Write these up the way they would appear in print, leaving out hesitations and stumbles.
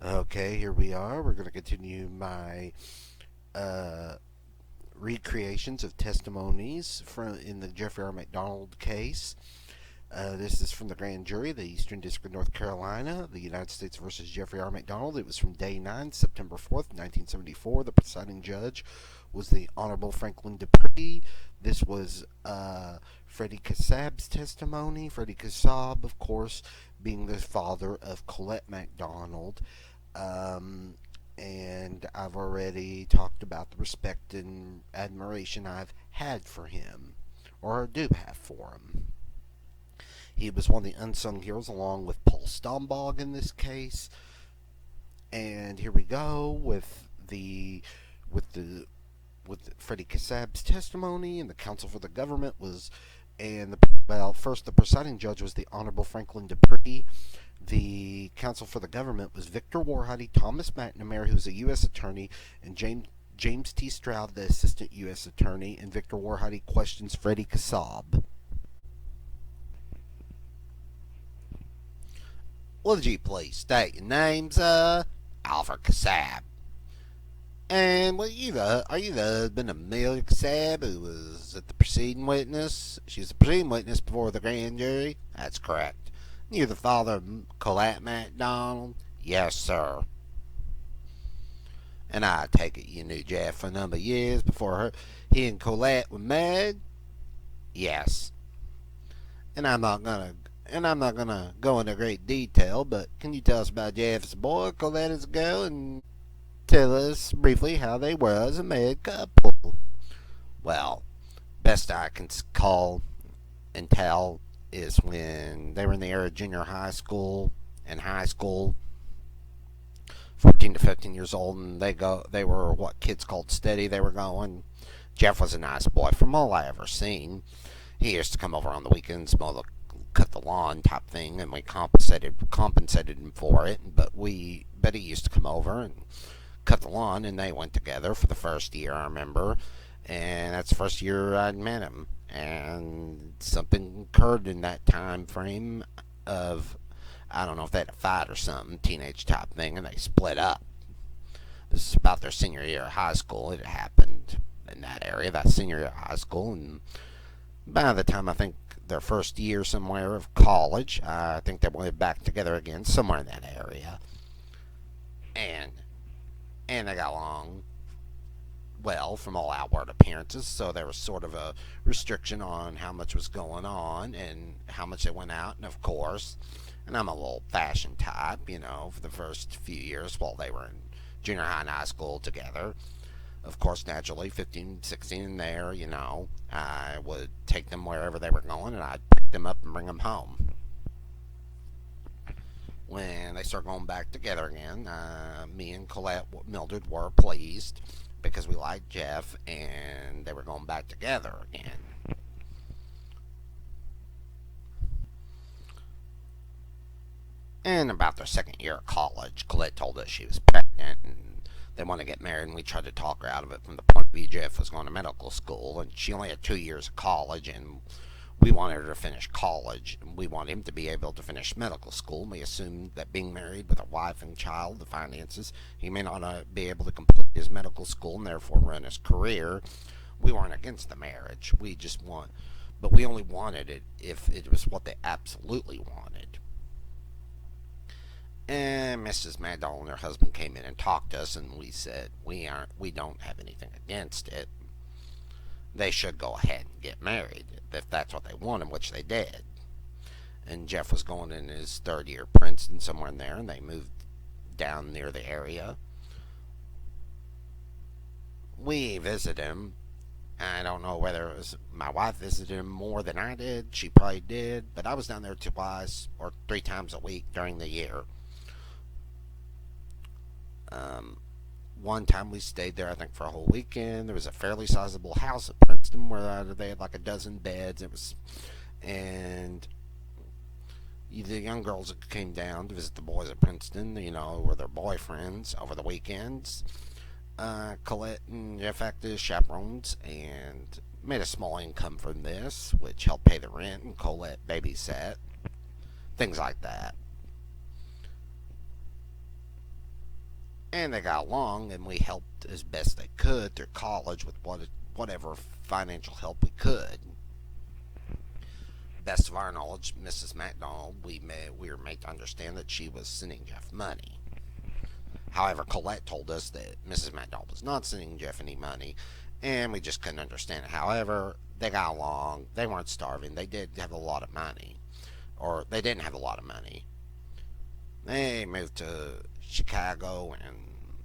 Okay, here we are. We're going to continue my uh, recreations of testimonies from in the Jeffrey R. MacDonald case. This is from the grand jury, the Eastern District of North Carolina, the United States versus Jeffrey R. MacDonald. It was from day 9, September 4th, 1974. The presiding judge was the Honorable Franklin Dupree. This was Freddy Kassab's testimony. Freddy Kassab, of course, being the father of Colette MacDonald. And I've already talked about the respect and admiration I've had for him, or do have for him. He was one of the unsung heroes, along with Paul Stombog in this case. And here we go with Freddy Kassab's testimony, and the counsel for the government was, first the presiding judge was the Honorable Franklin Dupree. The counsel for the government was Victor Woerheide, Thomas McNamara, who's a U.S. attorney, and James T. Stroud, the assistant U.S. attorney, and Victor Woerheide questions Freddy Kassab. Would you please state your names, Alfred Kassab? And are you the husband of Amelia Kassab, who was the preceding witness? She's the preceding witness before the grand jury? That's correct. You're the father of Colette MacDonald? Yes, sir. And I take it you knew Jeff for a number of years before he and Colette were married? Yes. And I'm not gonna go into great detail, but can you tell us about Jeff as a boy, Colette as a girl, and tell us briefly how they were as a married couple? Well, best I can call and tell is when they were in the era of junior high school and high school, 14 to 15 years old, and they were what kids called steady. They were going. Jeff was a nice boy from all I ever seen. He used to come over on the weekends, cut the lawn type thing, and we compensated him for it. But he used to come over and cut the lawn, and they went together for the first year, I remember, and that's the first year I'd met him. And something occurred in that time frame of, I don't know if they had a fight or something, teenage type thing, and they split up. This is about their senior year of high school. It happened in that area, that senior year of high school, and by the time I think their first year somewhere of college, I think they went back together again somewhere in that area, and they got along well from all outward appearances. So there was sort of a restriction on how much was going on and how much they went out, and of course, and I'm a little fashion type, for the first few years while they were in junior high and high school together. Of course, naturally, 15, 16 in there, I would take them wherever they were going, and I'd pick them up and bring them home. When they started going back together again, me and Colette Mildred were pleased because we liked Jeff, and they were going back together again. And about their second year of college, Colette told us she was pregnant, and they wanted to get married, and we tried to talk her out of it from the point of view Jeff was going to medical school, and she only had 2 years of college, and we wanted her to finish college, and we wanted him to be able to finish medical school. And we assumed that being married with a wife and child, the finances, he may not be able to complete his medical school and therefore run his career. We weren't against the marriage. But we only wanted it if it was what they absolutely wanted. And Mrs. MacDonald and her husband came in and talked to us, and we said we don't have anything against it. They should go ahead and get married if that's what they wanted, which they did. And Jeff was going in his third year at Princeton, somewhere in there, and they moved down near the area. We visited him. I don't know whether it was my wife visited him more than I did. She probably did, but I was down there 2 or 3 times a week during the year. One time we stayed there, I think, for a whole weekend. There was a fairly sizable house at Princeton where they had like a dozen beds. And the young girls that came down to visit the boys at Princeton, or their boyfriends over the weekends. Colette and Jeff acted as chaperones and made a small income from this, which helped pay the rent, and Colette babysat. Things like that. And they got along, and we helped as best they could through college with whatever financial help we could. Best of our knowledge, Mrs. MacDonald, we were made to understand that she was sending Jeff money. However, Colette told us that Mrs. MacDonald was not sending Jeff any money, and we just couldn't understand it. However, they got along. They weren't starving. They did have a lot of money. Or they didn't have a lot of money. They moved to Chicago and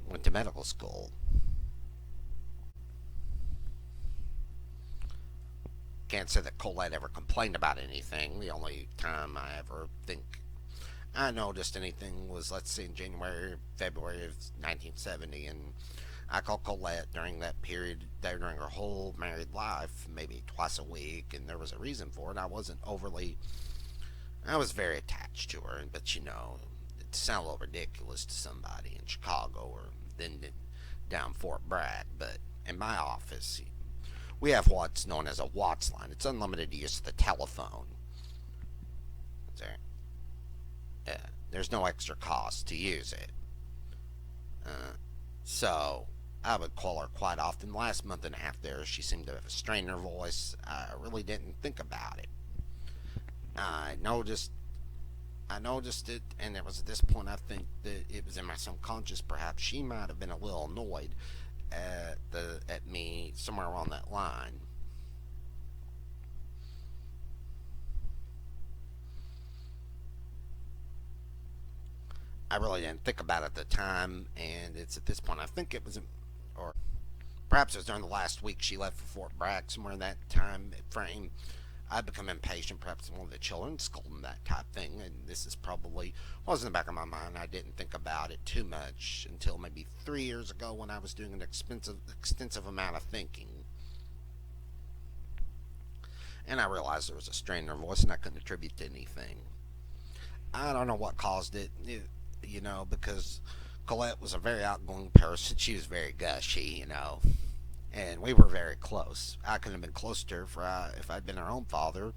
went to medical school. Can't say that Colette ever complained about anything. The only time I ever think I noticed anything was, let's see, in January, February of 1970, and I called Colette during that period, during her whole married life, maybe twice a week, and there was a reason for it. I was very attached to her, but it sounded a little ridiculous to somebody in Chicago or then down Fort Bragg, but in my office, we have what's known as a Watts line. It's unlimited use of the telephone. There's no extra cost to use it. So I would call her quite often. The last month and a half there, she seemed to have a strain in her voice. I really didn't think about it. I noticed it, and it was at this point I think that it was in my subconscious. Perhaps she might have been a little annoyed at me somewhere along that line. I really didn't think about it at the time, and it's at this point I think it was, or perhaps it was during the last week she left for Fort Bragg, somewhere in that time frame. I'd become impatient, perhaps one of the children scolding that type thing, and this is probably was in the back of my mind. I didn't think about it too much until maybe 3 years ago when I was doing an extensive amount of thinking, and I realized there was a strain in her voice, and I couldn't attribute to anything. I don't know what caused it, because Colette was a very outgoing person. She was very gushy, and we were very close. I couldn't have been closer to her if I'd been her own father. In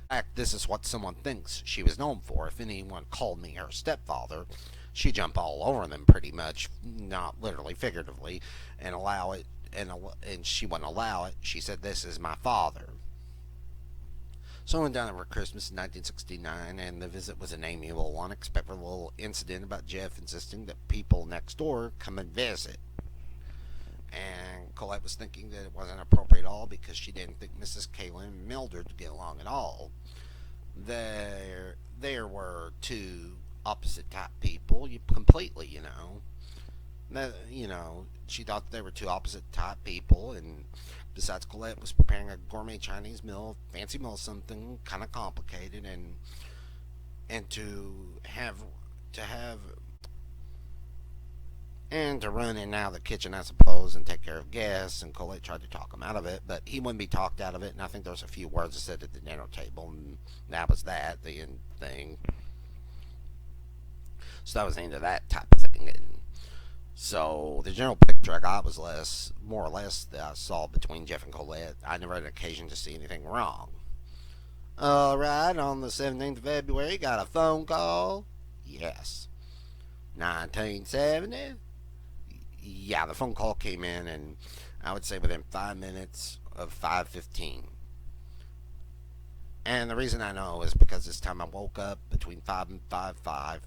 fact, this is what someone thinks she was known for. If anyone called me her stepfather, she'd jump all over them pretty much, not literally, figuratively, and allow it, and she wouldn't allow it. She said, "This is my father." So I went down over Christmas in 1969, and the visit was an amiable, unexpected little incident about Jeff insisting that people next door come and visit. And Colette was thinking that it wasn't appropriate at all because she didn't think Mrs. Kaylin and Mildred would get along at all. There were two opposite type people, completely. She thought they were two opposite type people, and besides, Colette was preparing a gourmet Chinese meal, fancy meal, something kind of complicated, and to run in and out of the kitchen, I suppose, and take care of guests. And Colette tried to talk him out of it, but he wouldn't be talked out of it. And I think there was a few words said at the dinner table, and that was that, the end thing. So that was the end of that type of thing. And so the general picture I got was more or less that I saw between Jeff and Colette. I never had an occasion to see anything wrong. Alright, on the 17th of February, got a phone call. Yes. 1970. Yeah, the phone call came in, and I would say within 5 minutes of 5:15. And the reason I know is because this time I woke up between 5 and 5:05,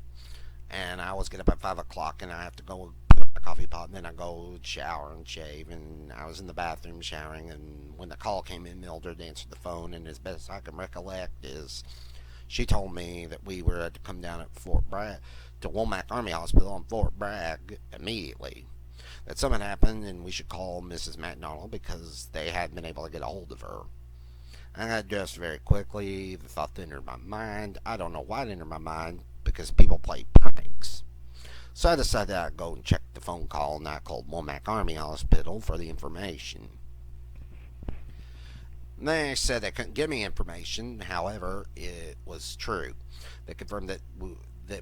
and I always get up at 5 o'clock, and I have to go put on a coffee pot, and then I go shower and shave, and I was in the bathroom showering, and when the call came in, Mildred answered the phone, and as best I can recollect is she told me that we were to come down at Fort Bragg to Womack Army Hospital in Fort Bragg immediately. That something happened and we should call Mrs. MacDonald because they hadn't been able to get a hold of her. I got dressed very quickly. The thought that entered my mind. I don't know why it entered my mind because people play pranks. So I decided I'd go and check the phone call, and I called Womack Army Hospital for the information. They said they couldn't give me information. However, it was true. They confirmed that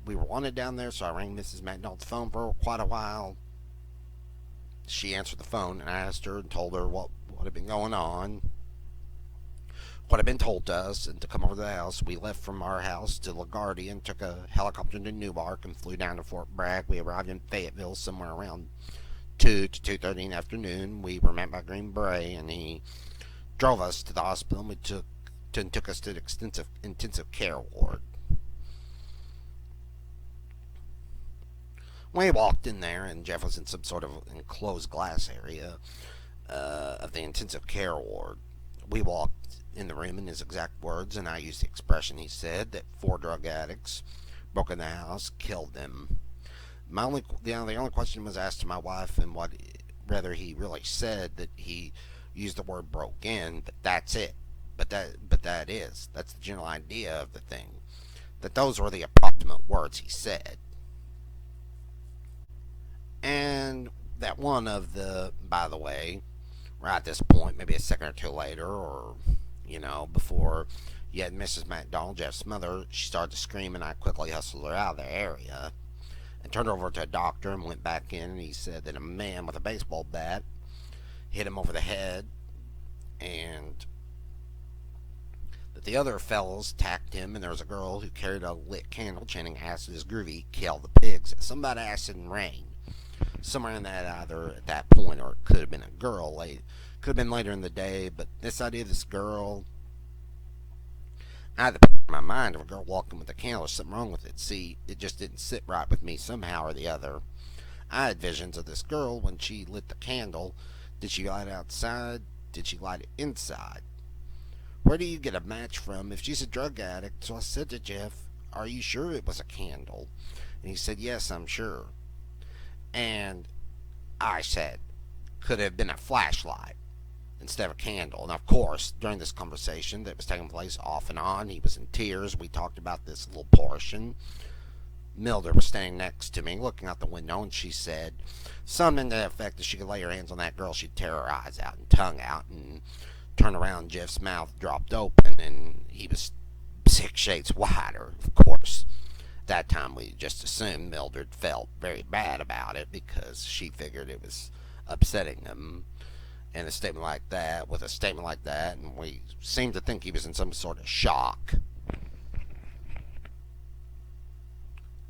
we were wanted down there, so I rang Mrs. MacDonald's phone for quite a while. she answered the phone, and I asked her and told her what had been going on, what had been told to us, and to come over to the house. We left from our house to LaGuardia and took a helicopter to Newark and flew down to Fort Bragg. We arrived in Fayetteville somewhere around 2 to 2:30 in the afternoon. We were met by Green Beret, and he drove us to the hospital, and took us to the intensive care ward. When we walked in there, and Jeff was in some sort of enclosed glass area of the intensive care ward, we walked in the room in his exact words, and I used the expression he said, that 4 drug addicts broke in the house, killed them. The only question was asked to my wife, and whether he really said that he used the word broke in, but that's it. That's the general idea of the thing. That those were the approximate words he said. And that one of the, by the way, right at this point, maybe a second or two later, or, before you had Mrs. MacDonald, Jeff's mother, she started to scream, and I quickly hustled her out of the area and turned her over to a doctor and went back in, and he said that a man with a baseball bat hit him over the head, and that the other fellows attacked him, and there was a girl who carried a lit candle chanting acid is groovy, kill the pigs. Something about acid and rain. Somewhere in that, either at that point, or it could have been a girl. Could have been later in the day, but this idea of this girl, I had the picture in my mind of a girl walking with a candle. There's something wrong with it. See, it just didn't sit right with me somehow or the other. I had visions of this girl when she lit the candle. Did she light it outside? Did she light it inside? Where do you get a match from if she's a drug addict? So I said to Jeff, are you sure it was a candle? And he said, yes, I'm sure. And I said, could it have been a flashlight instead of a candle? And of course, during this conversation that was taking place off and on, he was in tears. We talked about this little portion. Mildred was standing next to me, looking out the window, and she said something to the effect that she could lay her hands on that girl, she'd tear her eyes out and tongue out. And turn around, Jeff's mouth dropped open, and he was 6 shades whiter, of course. That time we just assumed Mildred felt very bad about it because she figured it was upsetting him, and with a statement like that, and we seemed to think he was in some sort of shock.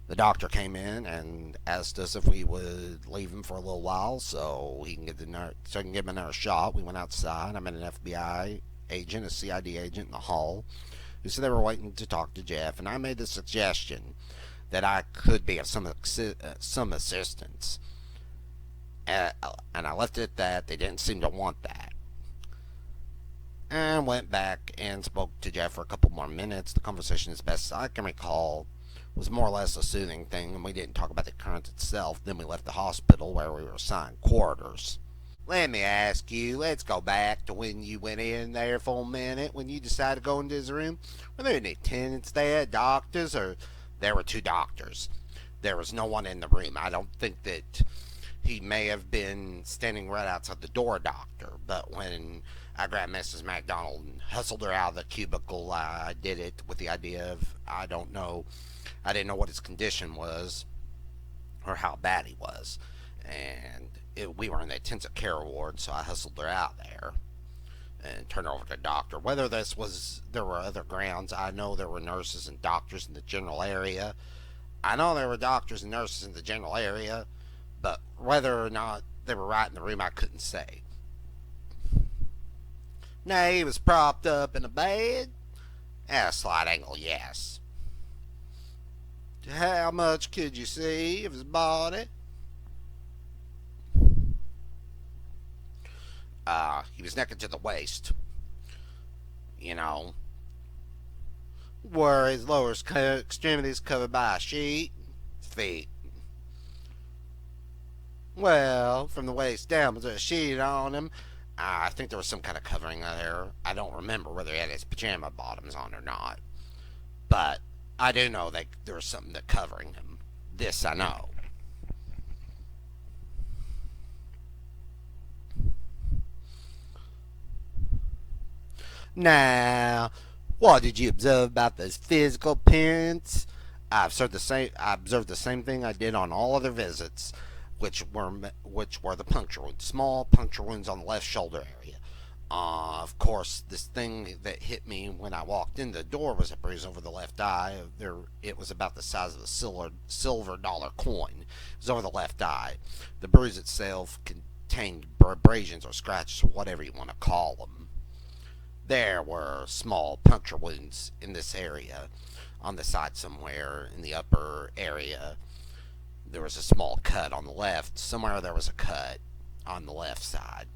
The doctor came in and asked us if we would leave him for a little while so he can give him another shot. We went outside. I met an FBI agent, a CID agent in the hall, who said they were waiting to talk to Jeff, and I made the suggestion that I could be of some assistance. And I left it at that. They didn't seem to want that. And went back and spoke to Jeff for a couple more minutes. The conversation, as best as I can recall, was more or less a soothing thing, and we didn't talk about the occurrence itself. Then we left the hospital where we were assigned quarters. Let me ask you, let's go back to when you went in there for a minute, when you decided to go into his room. Were there any tenants there, doctors, or there were 2 doctors? There was no one in the room. I don't think that he may have been standing right outside the door, doctor, but when I grabbed Mrs. MacDonald and hustled her out of the cubicle, I did it with the idea of, I didn't know what his condition was or how bad he was, and we were in the intensive care ward, so I hustled her out there and turned her over to the doctor. Whether there were other grounds, I know there were nurses and doctors in the general area. But whether or not they were right in the room, I couldn't say. Nay, he was propped up in a bed. At a slight angle, yes. How much could you see of his body? He was naked to the waist. Were his lower extremities covered by a sheet? His feet. Well, from the waist down, was there a sheet on him? I think there was some kind of covering there. I don't remember whether he had his pajama bottoms on or not. But I do know that there was something that covering him. This I know. Now, what did you observe about those physical appearance? I observed the same thing I did on all other visits. which were the puncture wounds, small puncture wounds on the left shoulder area. Of course, this thing that hit me when I walked in the door was a bruise over the left eye. It was about the size of a silver dollar coin. It was over the left eye. The bruise itself contained abrasions or scratches, or whatever you want to call them. There were small puncture wounds in this area, on the side somewhere, in the upper area. There was a small cut on the left. Somewhere there was a cut on the left side.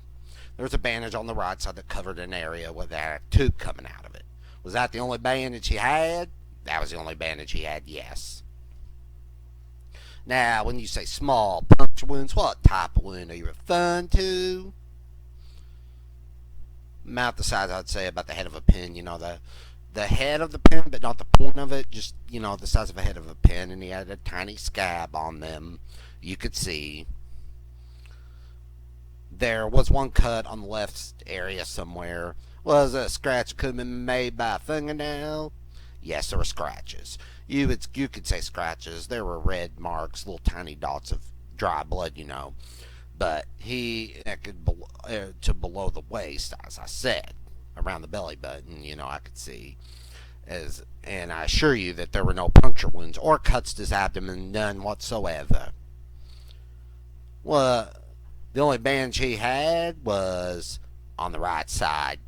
There was a bandage on the right side that covered an area with a tube coming out of it. Was that the only bandage he had? That was the only bandage he had, yes. Now, when you say small puncture wounds, what type of wound are you referring to? About the size, I'd say, about the head of a pin. The head of the pin, but not the point of it. Just, the size of a head of a pin. And he had a tiny scab on them. You could see. There was one cut on the left area somewhere. Was a scratch could have been made by a fingernail? Yes, there were scratches. You could say scratches. There were red marks, little tiny dots of dry blood, But to below the waist, as I said, around the belly button, I could see. And I assure you that there were no puncture wounds or cuts to his abdomen, none whatsoever. Well, the only bandage he had was on the right side.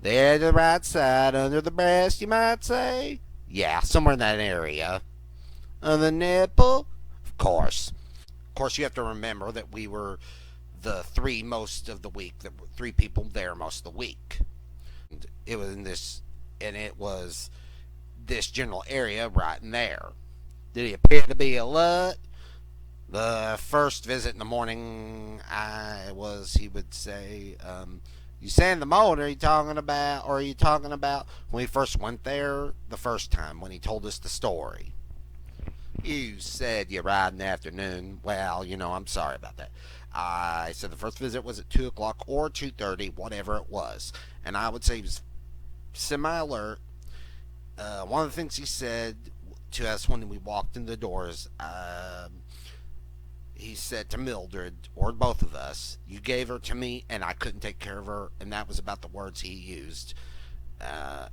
There, the right side, under the breast, you might say? Yeah, somewhere in that area. On the nipple? Of course. Of course, you have to remember that we were the three people there most of the week. And it was this general area right in there. Did he appear to be alert? The first visit in the morning, he would say, you say in the morning, are you talking about when we first went there the first time, when he told us the story? You said you arrived in the afternoon. Well, I'm sorry about that. I said the first visit was at 2 o'clock or 2:30, whatever it was. And I would say he was semi-alert. One of the things he said to us when we walked in the doors, he said to Mildred, or both of us, you gave her to me and I couldn't take care of her, and that was about the words he used.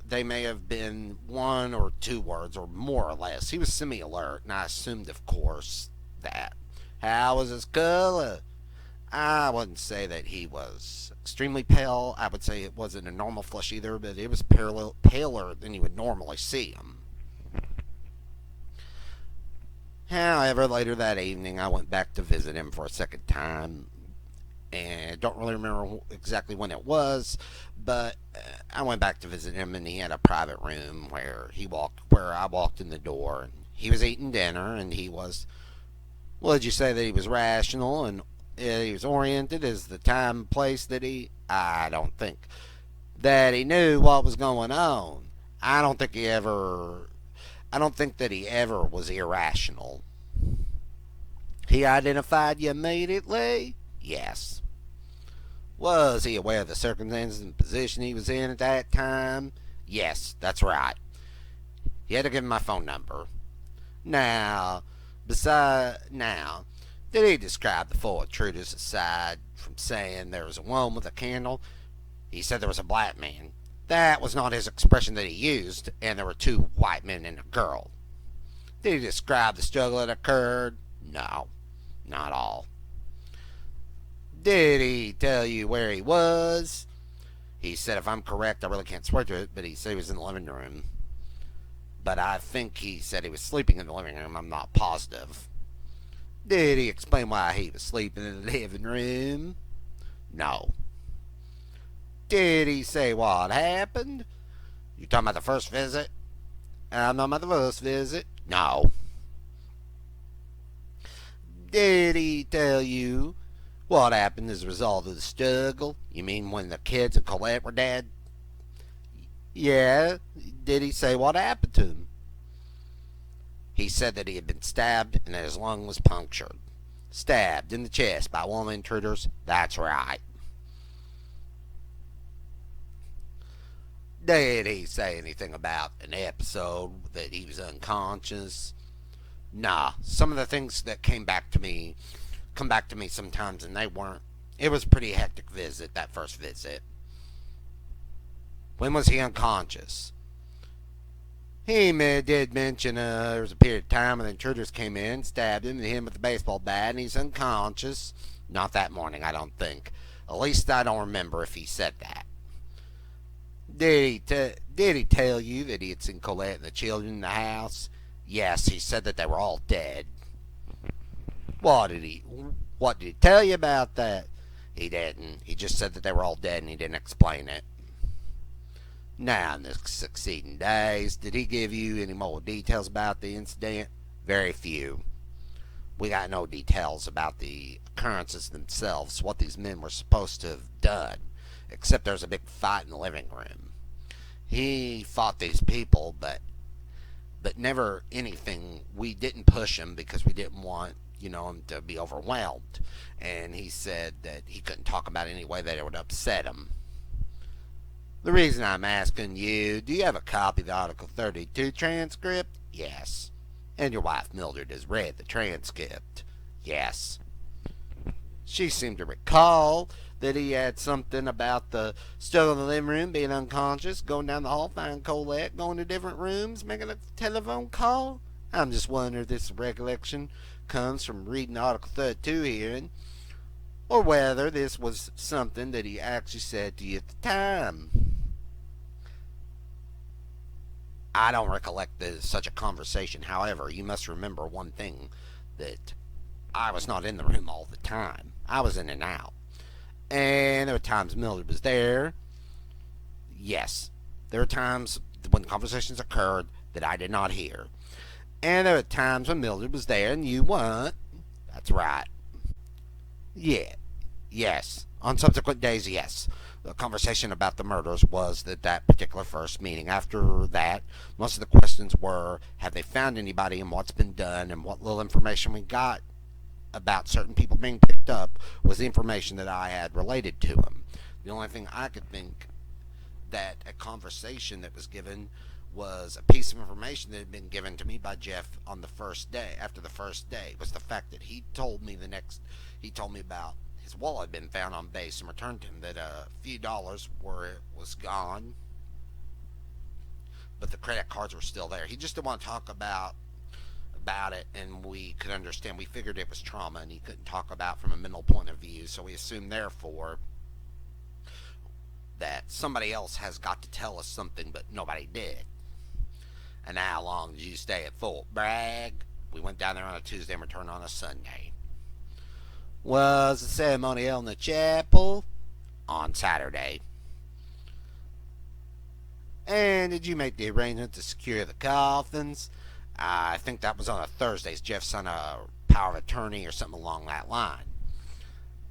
They may have been one or two words, or more or less. He was semi-alert, and I assumed, of course, that. How was his color? I wouldn't say that he was extremely pale. I would say it wasn't a normal flush either, but it was paler than you would normally see him. However, later that evening, I went back to visit him for a second time, and I don't really remember exactly when it was, but I went back to visit him, and he had a private room where I walked in the door, and he was eating dinner, and he was, well, did you say that he was rational, and he was oriented as the time and place that I don't think that he knew what was going on. I don't think that he ever was irrational. He identified you immediately? Yes. Was he aware of the circumstances and position he was in at that time? Yes, that's right. He had to give him my phone number. Now, did he describe the four intruders aside from saying there was a woman with a candle? He said there was a black man. That was not his expression that he used, and there were two white men and a girl. Did he describe the struggle that occurred? No, not all. Did he tell you where he was? He said, if I'm correct, I really can't swear to it, but he said he was in the living room. But I think he said he was sleeping in the living room. I'm not positive. Did he explain why he was sleeping in the living room? No. Did he say what happened? You talking about the first visit? I'm talking about the first visit. No. Did he tell you what happened as a result of the struggle? You mean when the kids and Colette were dead? Yeah. Did he say what happened to him? He said that he had been stabbed and that his lung was punctured. Stabbed in the chest by one of the intruders? That's right. Did he say anything about an episode that he was unconscious? Nah, some of the things that come back to me sometimes, and they weren't. It was a pretty hectic visit, that first visit. When was he unconscious? Did mention there was a period of time when the intruders came in, stabbed him, and hit him with a baseball bat, and he's unconscious. Not that morning, I don't think. At least I don't remember if he said that. Did he tell you that he had seen Colette and the children in the house? Yes, he said that they were all dead. What did he What did he tell you about that? He didn't. He just said that they were all dead and he didn't explain it. Now, in the succeeding days, did he give you any more details about the incident? Very few. We got no details about the occurrences themselves, what these men were supposed to have done, except there was a big fight in the living room. He fought these people, but never anything. We didn't push him because we didn't want him to be overwhelmed. And he said that he couldn't talk about it any way that it would upset him. The reason I'm asking you, do you have a copy of the Article 32 transcript? Yes. And your wife Mildred has read the transcript? Yes. She seemed to recall that he had something about the struggle in the living room, being unconscious, going down the hall, finding Colette, going to different rooms, making a telephone call. I'm just wondering if this recollection comes from reading Article 32 hearing, or whether this was something that he actually said to you at the time. I don't recollect such a conversation. However, you must remember one thing, that I was not in the room all the time. I was in and out. And there were times Mildred was there. Yes, there were times when conversations occurred that I did not hear. And there were times when Mildred was there and you weren't. That's right. Yeah. Yes. On subsequent days, yes. The conversation about the murders was that particular first meeting. After that, most of the questions were, have they found anybody and what's been done, and what little information we got about certain people being picked up was the information that I had related to them. The only thing I could think that a conversation that was given was a piece of information that had been given to me by Jeff on the first day, after the first day, was the fact that he told me about his wallet had been found on base and returned to him, that a few dollars was gone, but the credit cards were still there. He just didn't want to talk about it, and we could understand. We figured it was trauma, and he couldn't talk about from a mental point of view, so we assumed, therefore, that somebody else has got to tell us something, but nobody did. And how long did you stay at Fort Bragg? We went down there on a Tuesday and returned on a Sunday. Was the ceremony held in the chapel? On Saturday. And did you make the arrangement to secure the coffins? I think that was on a Thursday. Jeff signed a power of attorney or something along that line.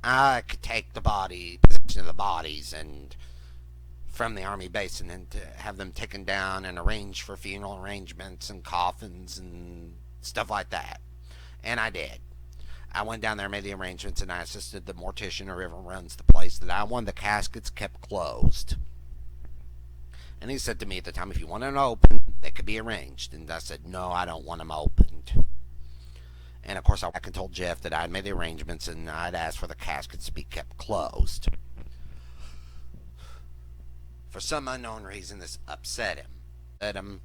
I could take possession of the bodies and from the army base, and then to have them taken down and arranged for funeral arrangements and coffins and stuff like that. And I did. I went down there, made the arrangements, and I assisted the mortician, or whoever runs the place, that I wanted the caskets kept closed. And he said to me at the time, if you want them open, they could be arranged. And I said, no, I don't want them opened. And of course, I went and told Jeff that I'd made the arrangements and I'd asked for the caskets to be kept closed. For some unknown reason, this upset him.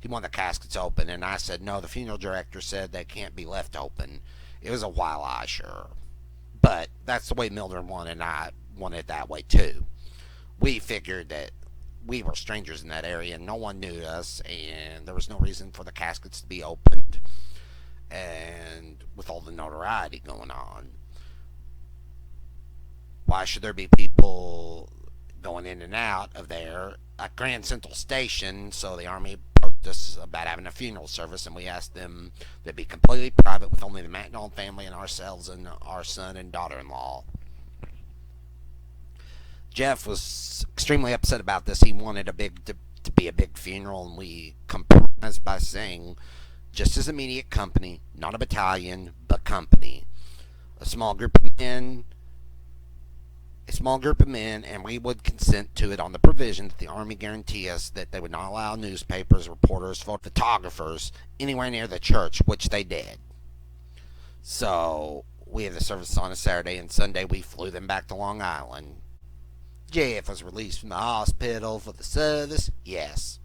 He wanted the caskets open, and I said, no, the funeral director said they can't be left open. It was a wild eye, sure. But that's the way Mildred wanted, and I wanted it that way too. We figured that we were strangers in that area, and no one knew us, and there was no reason for the caskets to be opened. And with all the notoriety going on, why should there be people going in and out of there at Grand Central Station? So the Army approached us about having a funeral service, and we asked them that it be completely private with only the MacDonald family and ourselves and our son and daughter-in-law. Jeff was extremely upset about this. He wanted to be a big funeral, and we compromised by saying just as immediate company, not a battalion, but company. A small group of men a small group of men, and we would consent to it on the provision that the Army guarantee us that they would not allow newspapers, reporters, photographers anywhere near the church, which they did. So we had the service on a Saturday, and Sunday we flew them back to Long Island. Jeff was released from the hospital for the service, yes.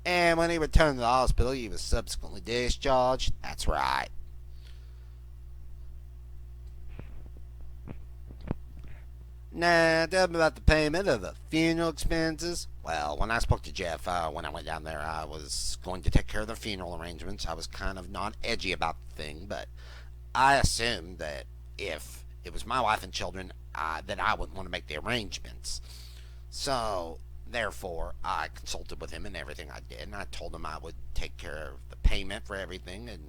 And when he returned to the hospital, he was subsequently discharged, that's right. Now, tell me about the payment of the funeral expenses. Well, when I spoke to Jeff, when I went down there, I was going to take care of the funeral arrangements. I was kind of not edgy about the thing, but I assumed that if it was my wife and children, that I wouldn't want to make the arrangements. So, therefore, I consulted with him in everything I did, and I told him I would take care of the payment for everything. And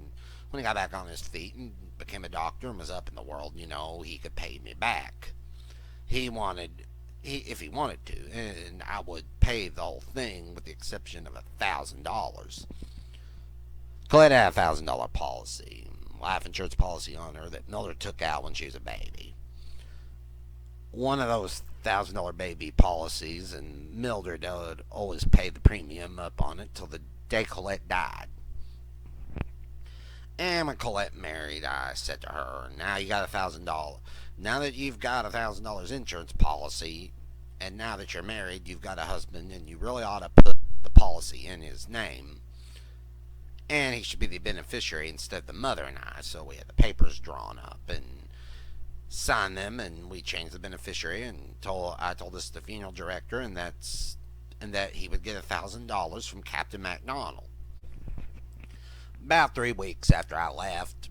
when he got back on his feet and became a doctor and was up in the world, he could pay me back. If he wanted to, and I would pay the whole thing with the exception of $1,000. Colette had a $1,000 policy, life insurance policy on her that Mildred took out when she was a baby. One of those $1,000 baby policies, and Mildred would always pay the premium up on it till the day Colette died. And when Colette married, I said to her, now you got $1,000. Now that you've got $1,000 insurance policy, and now that you're married, you've got a husband, and you really ought to put the policy in his name. And he should be the beneficiary instead of the mother and I. So we had the papers drawn up and signed them, and we changed the beneficiary. And I told this to the funeral director, and that he would get $1,000 from Captain MacDonald. About 3 weeks after I left,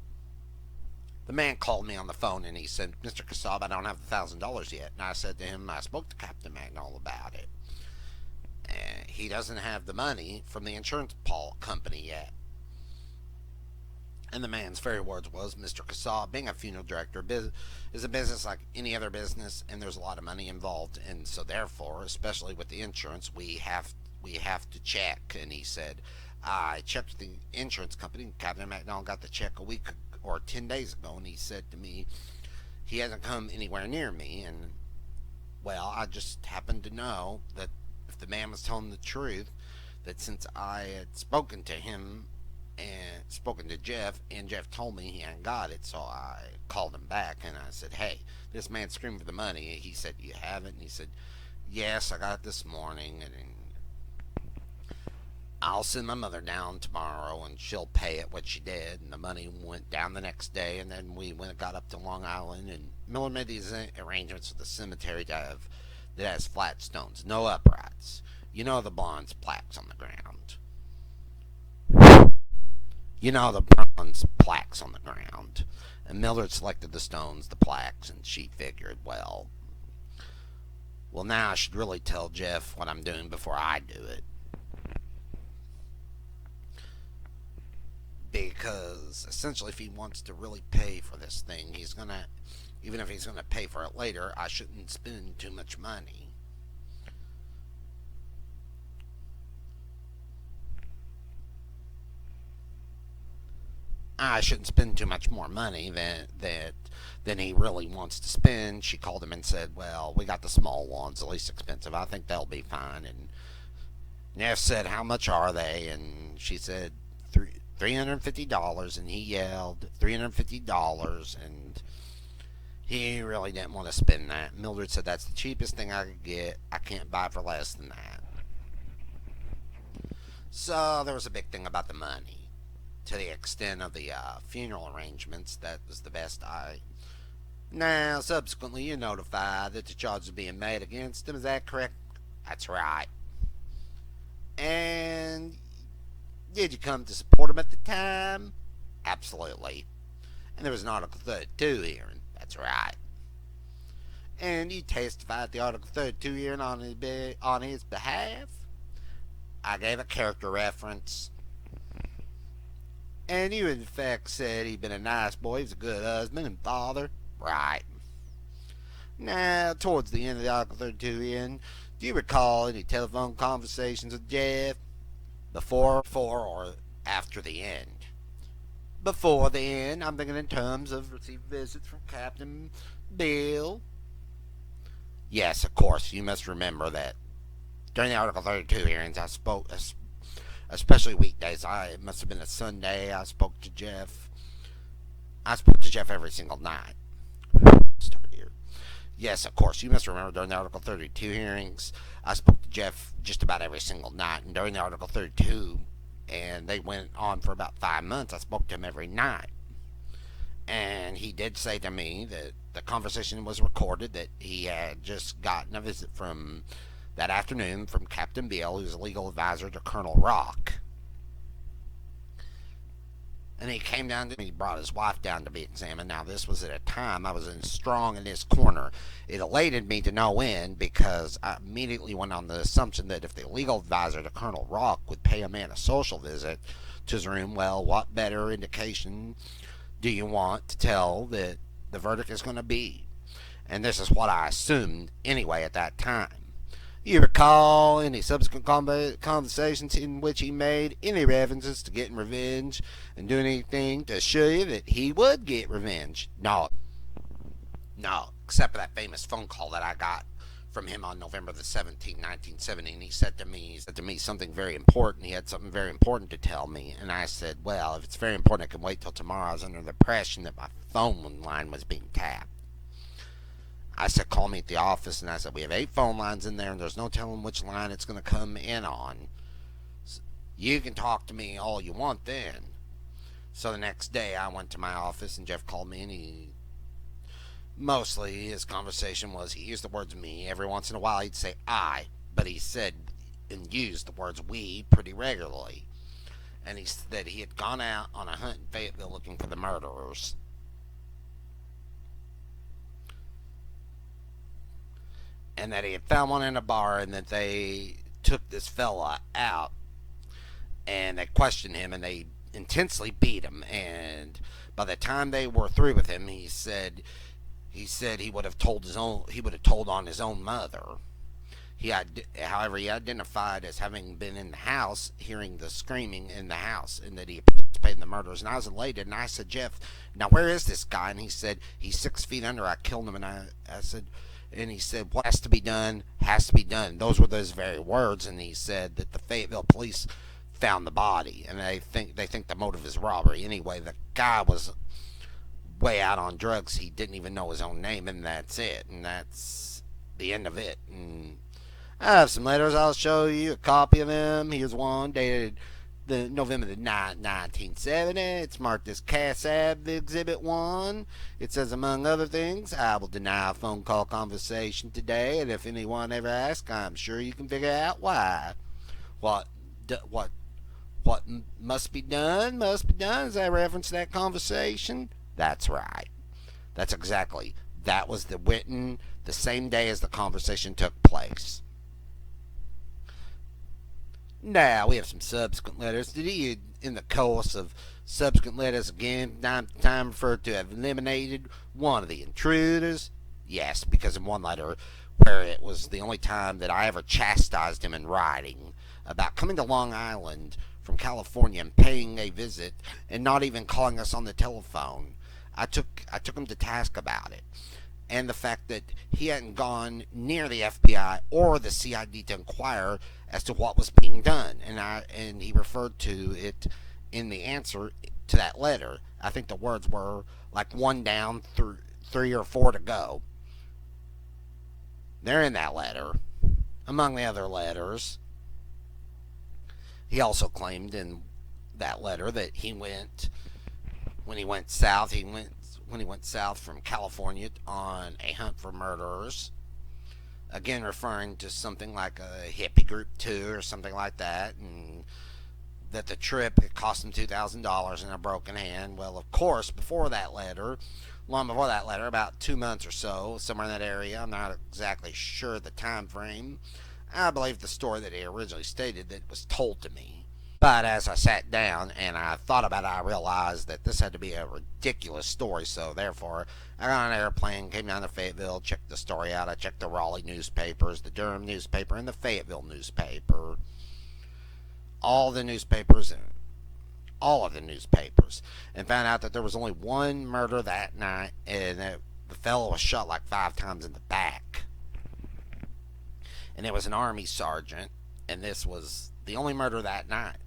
the man called me on the phone and he said, Mr. Kassab, I don't have the $1,000 yet. And I said to him, I spoke to Captain MacDonald about it. And he doesn't have the money from the insurance company yet. And the man's very words was, Mr. Kassab, being a funeral director is a business like any other business, and there's a lot of money involved. And so therefore, especially with the insurance, we have to check. And he said, I checked with the insurance company. Captain MacDonald got the check a week or 10 days ago, and he said to me, he hasn't come anywhere near me. And, well, I just happened to know that if the man was telling the truth, that since I had spoken to him and spoken to Jeff, and Jeff told me he hadn't got it, so I called him back, and I said, hey, this man's screaming for the money. He said, you have it? And he said, yes, I got it this morning, and I'll send my mother down tomorrow, and she'll pay it what she did. And the money went down the next day, and then we got up to Long Island, and Miller made these arrangements with the cemetery that has flat stones, no uprights. You know the bronze plaques on the ground. And Mildred selected the stones, the plaques, and she figured, well, now I should really tell Jeff what I'm doing before I do it. Because essentially, if he wants to really pay for this thing, even if he's gonna pay for it later, I shouldn't spend too much money. I shouldn't spend too much more money than he really wants to spend. She called him and said, well, we got the small ones, the least expensive. I think they'll be fine. And Neff said, how much are they? And she said, $350, and he yelled, $350, and he really didn't want to spend that. Mildred said, that's the cheapest thing I could get. I can't buy for less than that. So there was a big thing about the money. To the extent of the funeral arrangements, that was the best Now, subsequently, you're notified that the charges are being made against him. Is that correct? That's right. And did you come to support him at the time? Absolutely. And there was an Article 32 hearing. That's right. And you testified at the Article 32 hearing on his behalf? I gave a character reference. And you, in fact, said he'd been a nice boy, he was a good husband and father. Right. Now, towards the end of the Article 32 hearing, do you recall any telephone conversations with Jeff? Before or after the end? Before the end. I'm thinking in terms of receiving visits from Captain Bill. Yes, of course, you must remember that during the Article 32 hearings, I spoke, especially weekdays. It must have been a Sunday. I spoke to Jeff. I spoke to Jeff every single night. Start here. Yes, of course, you must remember during the Article 32 hearings, I spoke to Jeff just about every single night. And during the Article 32, and they went on for about 5 months, I spoke to him every night. And he did say to me that the conversation was recorded, that he had just gotten a visit from that afternoon from Captain Beale, who's a legal advisor to Colonel Rock. And he came down to me, he brought his wife down to be examined. Now, this was at a time I was strong in his corner. It elated me to no end because I immediately went on the assumption that if the legal advisor to Colonel Rock would pay a man a social visit to his room, well, what better indication do you want to tell that the verdict is going to be? And this is what I assumed anyway at that time. You recall any subsequent conversations in which he made any references to getting revenge and doing anything to show you that he would get revenge? No, except for that famous phone call that I got from him on November the 17th, 1970, and he said to me something very important. He had something very important to tell me, and I said, well, if it's very important, I can wait till tomorrow. I was under the impression that my phone line was being tapped. I said, call me at the office, and I said, we have 8 phone lines in there, and there's no telling which line it's going to come in on. You can talk to me all you want then. So the next day, I went to my office, and Jeff called me, and mostly his conversation was, he used the words me. Every once in a while, he'd say I, but he said and used the words we pretty regularly. And he said that he had gone out on a hunt in Fayetteville looking for the murderers. And that he had found one in a bar, and that they took this fella out, and they questioned him, and they intensely beat him. And by the time they were through with him, he said he would have told on his own mother. However, he identified as having been in the house, hearing the screaming in the house, and that he participated in the murders. And I was elated, and I said, Jeff, now where is this guy? And he said, he's 6 feet under. I killed him. And I said. And he said, what has to be done, has to be done. Those were those very words. And he said that the Fayetteville police found the body, and they think the motive is robbery. Anyway, the guy was way out on drugs. He didn't even know his own name, and that's it. And that's the end of it. And I have some letters. I'll show you a copy of them. Here's one dated the November the 9th, 1970. It's marked as Kassab Exhibit 1. It says, among other things, I will deny a phone call conversation today, and if anyone ever asks, I'm sure you can figure out why. What must be done, must be done. As I reference that conversation? That's right. That's exactly. That was written the same day as the conversation took place. Now, we have some subsequent letters. Did he, in the course of subsequent letters again, time referred to have eliminated one of the intruders? Yes, because in one letter, where it was the only time that I ever chastised him in writing about coming to Long Island from California and paying a visit and not even calling us on the telephone, I took him to task about it. And the fact that he hadn't gone near the FBI or the CID to inquire as to what was being done, and he referred to it in the answer to that letter. I think the words were like 1 down, 3 or 4 to go. They're in that letter, among the other letters. He also claimed in that letter that when he went south from California on a hunt for murderers. Again, referring to something like a hippie group tour or something like that, and that the trip had cost him $2,000 and a broken hand. Well, of course, long before that letter, about 2 months or so, somewhere in that area, I'm not exactly sure the time frame, I believe the story that he originally stated that was told to me. But as I sat down and I thought about it, I realized that this had to be a ridiculous story. So therefore, I got on an airplane, came down to Fayetteville, checked the story out. I checked the Raleigh newspapers, the Durham newspaper, and the Fayetteville newspaper. All of the newspapers, and found out that there was only one murder that night, and that the fellow was shot like 5 times in the back. and it was an Army sergeant, and this was the only murder that night.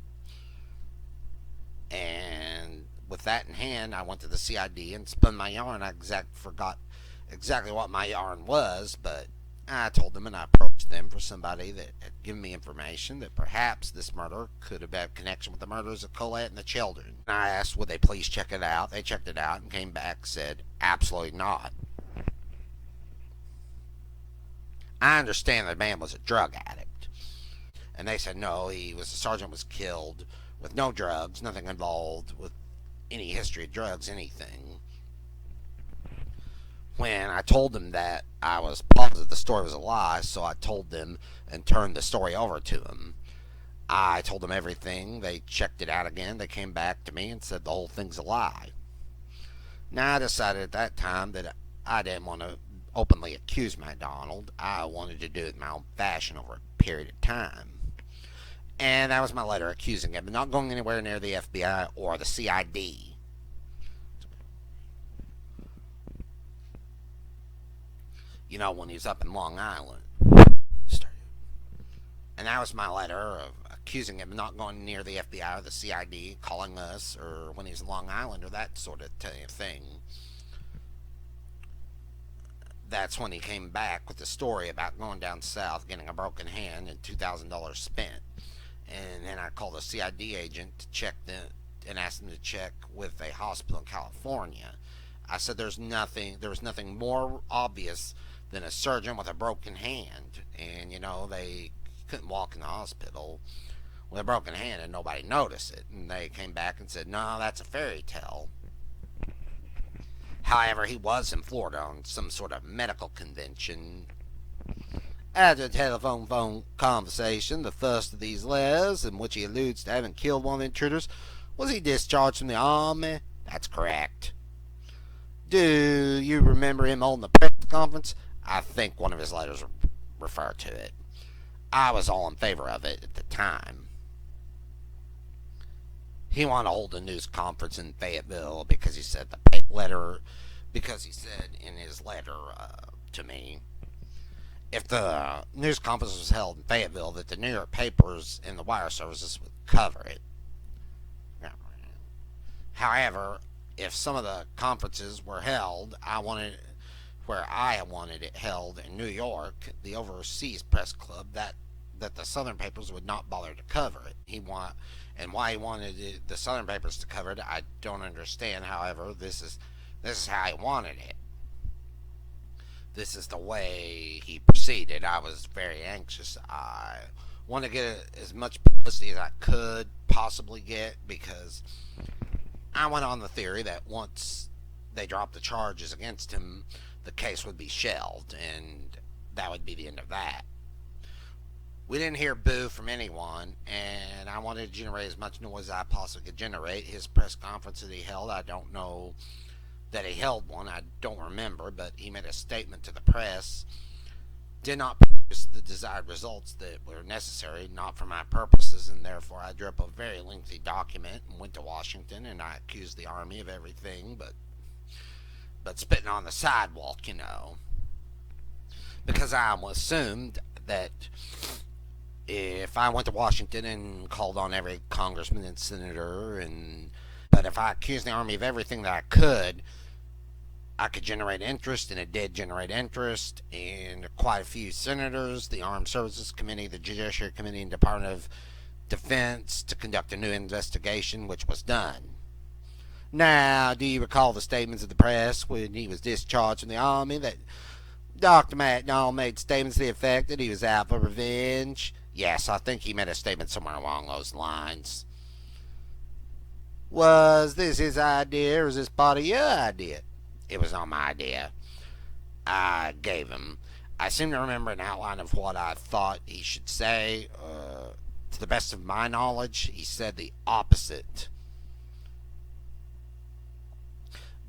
And with that in hand, I went to the CID and spun my yarn. I forgot exactly what my yarn was, but I told them and I approached them for somebody that had given me information that perhaps this murder could have had connection with the murders of Colette and the children. And I asked would they please check it out. They checked it out and came back and said absolutely not. I understand the man was a drug addict. And they said no, the sergeant was killed with no drugs, nothing involved with any history of drugs, anything. When I told them that, I was positive the story was a lie, so I told them and turned the story over to them. I told them everything. They checked it out again. They came back to me and said the whole thing's a lie. Now, I decided at that time that I didn't want to openly accuse MacDonald. I wanted to do it in my own fashion over a period of time. And that was my letter accusing him of not going anywhere near the FBI or the CID. You know, when he was up in Long Island. And that was my letter of accusing him of not going near the FBI or the CID, calling us, or when he was in Long Island, or that sort of thing. That's when he came back with the story about going down south, getting a broken hand, and $2,000 spent. And then I called a CID agent to check and asked him to check with a hospital in California. I said there was nothing more obvious than a surgeon with a broken hand. And, you know, they couldn't walk in the hospital with a broken hand and nobody noticed it. And they came back and said, no, that's a fairy tale. However, he was in Florida on some sort of medical convention. After a telephone phone conversation, the first of these letters, in which he alludes to having killed one of the intruders, was he discharged from the Army? That's correct. Do you remember him holding a press conference? I think one of his letters refer to it. I was all in favor of it at the time. He wanted to hold a news conference in Fayetteville because he said in his letter to me, if the news conference was held in Fayetteville, that the New York papers and the wire services would cover it. However, if some of the conferences were held, where I wanted it held in New York, the Overseas Press Club, that the Southern papers would not bother to cover it. Why he wanted the Southern papers to cover it, I don't understand. However, this is how he wanted it. This is the way he proceeded. I was very anxious. I wanted to get as much publicity as I could possibly get, because I went on the theory that once they dropped the charges against him, the case would be shelved, and that would be the end of that. We didn't hear boo from anyone, and I wanted to generate as much noise as I possibly could generate. His press conference that he held, I don't know that he held one, I don't remember, but he made a statement to the press, did not produce the desired results that were necessary, not for my purposes, and therefore I drew up a very lengthy document and went to Washington, and I accused the Army of everything but spitting on the sidewalk, you know. Because I assumed that if I went to Washington and called on every congressman and senator, but if I accused the Army of everything that I could generate interest, and it did generate interest, and quite a few senators, the Armed Services Committee, the Judiciary Committee, and Department of Defense to conduct a new investigation, which was done. Now, do you recall the statements of the press when he was discharged from the Army that Dr. MacDonald made statements to the effect that he was out for revenge? Yes, I think he made a statement somewhere along those lines. Was this his idea, or was this part of your idea? It was not my idea. I gave him. I seem to remember an outline of what I thought he should say. To the best of my knowledge, he said the opposite.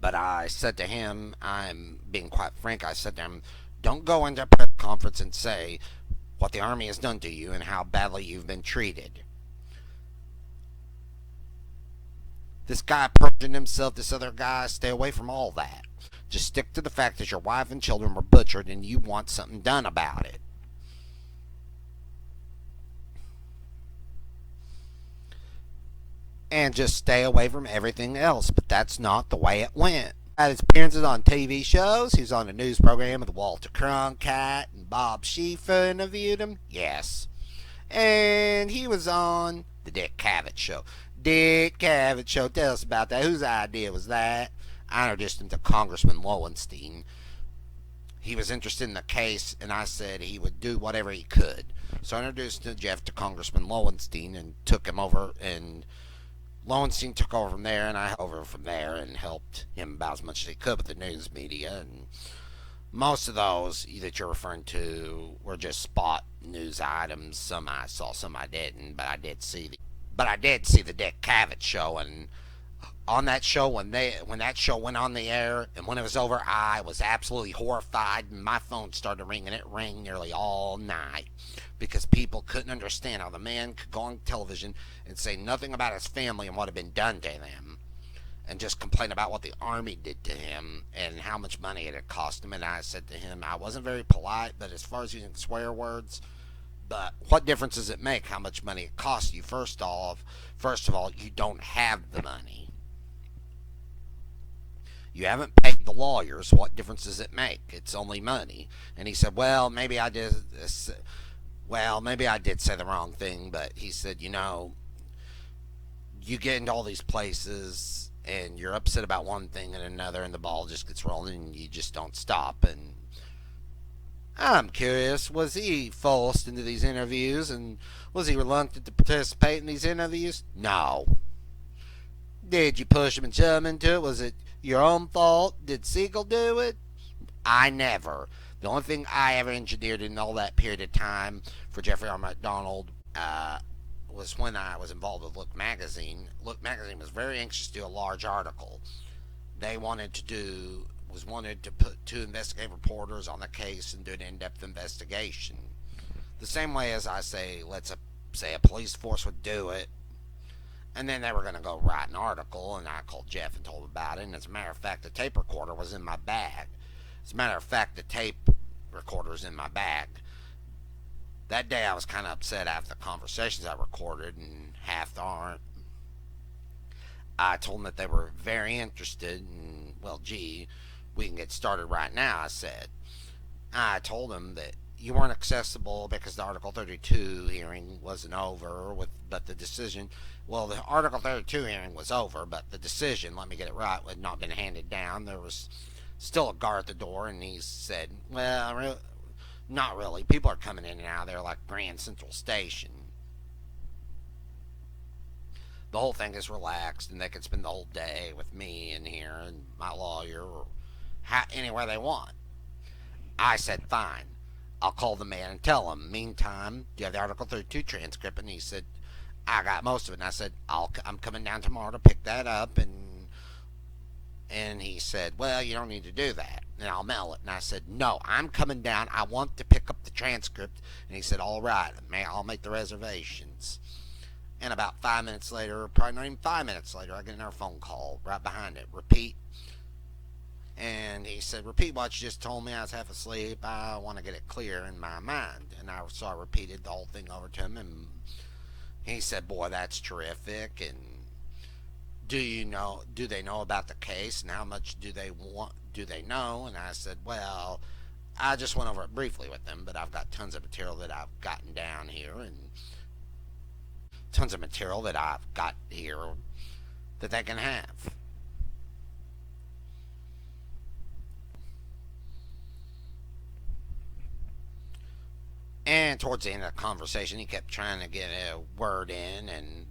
But I said to him, I'm being quite frank, I said to him, don't go into a press conference and say what the Army has done to you and how badly you've been treated. This guy perjured himself, this other guy, stay away from all that. Just stick to the fact that your wife and children were butchered and you want something done about it. and just stay away from everything else. But that's not the way it went. Had his appearances on TV shows. He was on a news program with Walter Cronkite and Bob Schieffer interviewed him. Yes. And he was on the Dick Cavett Show. Dick Cavett Show. Tell us about that. Whose idea was that? I introduced him to Congressman Lowenstein. He was interested in the case, and I said he would do whatever he could. So I introduced Jeff to Congressman Lowenstein and took him over, and Lowenstein took over from there, and I over from there and helped him about as much as he could with the news media. And most of those that you're referring to were just spot news items. Some I saw, some I didn't, but I did see the Dick Cavett Show, and on that show when that show went on the air and when it was over, I was absolutely horrified, and my phone started ringing. It rang nearly all night because people couldn't understand how the man could go on television and say nothing about his family and what had been done to them, and just complain about what the army did to him and how much money it had cost him. And I said to him, I wasn't very polite, but as far as using swear words, but what difference does it make how much money it costs you? First of all, you don't have the money. You haven't paid the lawyers. What difference does it make? It's only money. And he said, well, maybe I did say the wrong thing, but he said, you get into all these places and you're upset about one thing and another, and the ball just gets rolling and you just don't stop. And I'm curious, was he forced into these interviews, and was he reluctant to participate in these interviews? No. Did you push him and shove him into it? Was it your own fault? Did Siegel do it? I never. The only thing I ever engineered in all that period of time for Jeffrey R. MacDonald was when I was involved with Look Magazine. Look Magazine was very anxious to do a large article. They wanted to put 2 investigative reporters on the case and do an in-depth investigation. The same way as I say, let's say a police force would do it. And then they were going to go write an article, and I called Jeff and told him about it. And as a matter of fact, the tape recorder was in my bag. That day I was kind of upset after the conversations I recorded, and half aren't. I told them that they were very interested, and, well, gee, we can get started right now, I said. I told them that you weren't accessible because the Article 32 hearing wasn't over, but the decision, well, the Article 32 hearing was over, but the decision, let me get it right, had not been handed down. There was still a guard at the door, and he said, well, not really. People are coming in and out of there like Grand Central Station. The whole thing is relaxed, and they can spend the whole day with me in here and my lawyer or anywhere they want. I said, fine. I'll call the man and tell him. Meantime, do you have the Article 32 transcript? And he said, I got most of it. And I said, I'm coming down tomorrow to pick that up. And he said, well, you don't need to do that, and I'll mail it. And I said, no, I'm coming down. I want to pick up the transcript. And he said, all right, I'll make the reservations. And about 5 minutes later, probably not even 5 minutes later, I get another phone call right behind it. Repeat. And he said, repeat what you just told me. I was half asleep. I want to get it clear in my mind. And so I repeated the whole thing over to him. And he said, boy, that's terrific. And do they know about the case? And how much do they know? And I said, well, I just went over it briefly with them, but I've got tons of material that I've gotten down here, and tons of material that I've got here that they can have. And towards the end of the conversation, he kept trying to get a word in and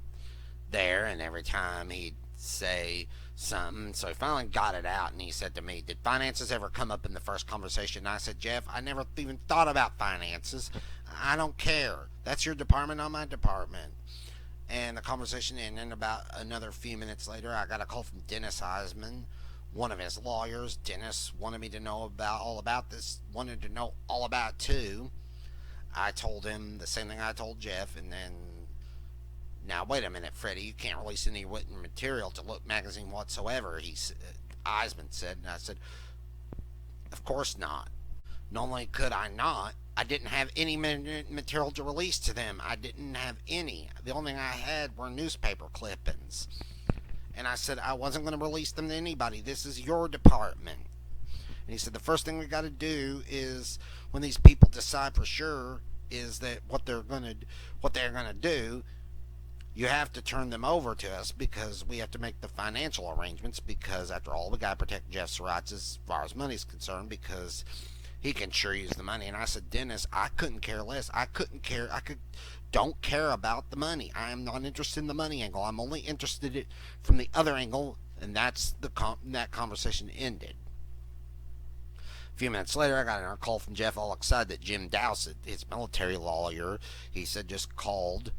there, and every time he'd say something. So he finally got it out, and he said to me, did finances ever come up in the first conversation? And I said, Jeff, I never even thought about finances. I don't care. That's your department, not my department. And the conversation ended. About another few minutes later, I got a call from Dennis Eisman, one of his lawyers. Dennis wanted me to know all about this, wanted to know all about it too. I told him the same thing I told Jeff, and then, now wait a minute, Freddie, you can't release any written material to Look Magazine whatsoever, Eisman said. And I said, of course not. Not only could I not, I didn't have any material to release to them. I didn't have any. The only thing I had were newspaper clippings. And I said I wasn't going to release them to anybody. This is your department. And he said the first thing we got to do is when these people decide for sure is that what they're going to do, you have to turn them over to us because we have to make the financial arrangements because after all we got to protect Jeff's rights as far as money's concerned because he can sure use the money. And I said, Dennis, I couldn't care less. I couldn't care. Don't care about the money. I am not interested in the money angle. I'm only interested in from the other angle, and that's that conversation ended. A few minutes later, I got a call from Jeff, all excited that Jim Dowsett, his military lawyer, he said just called,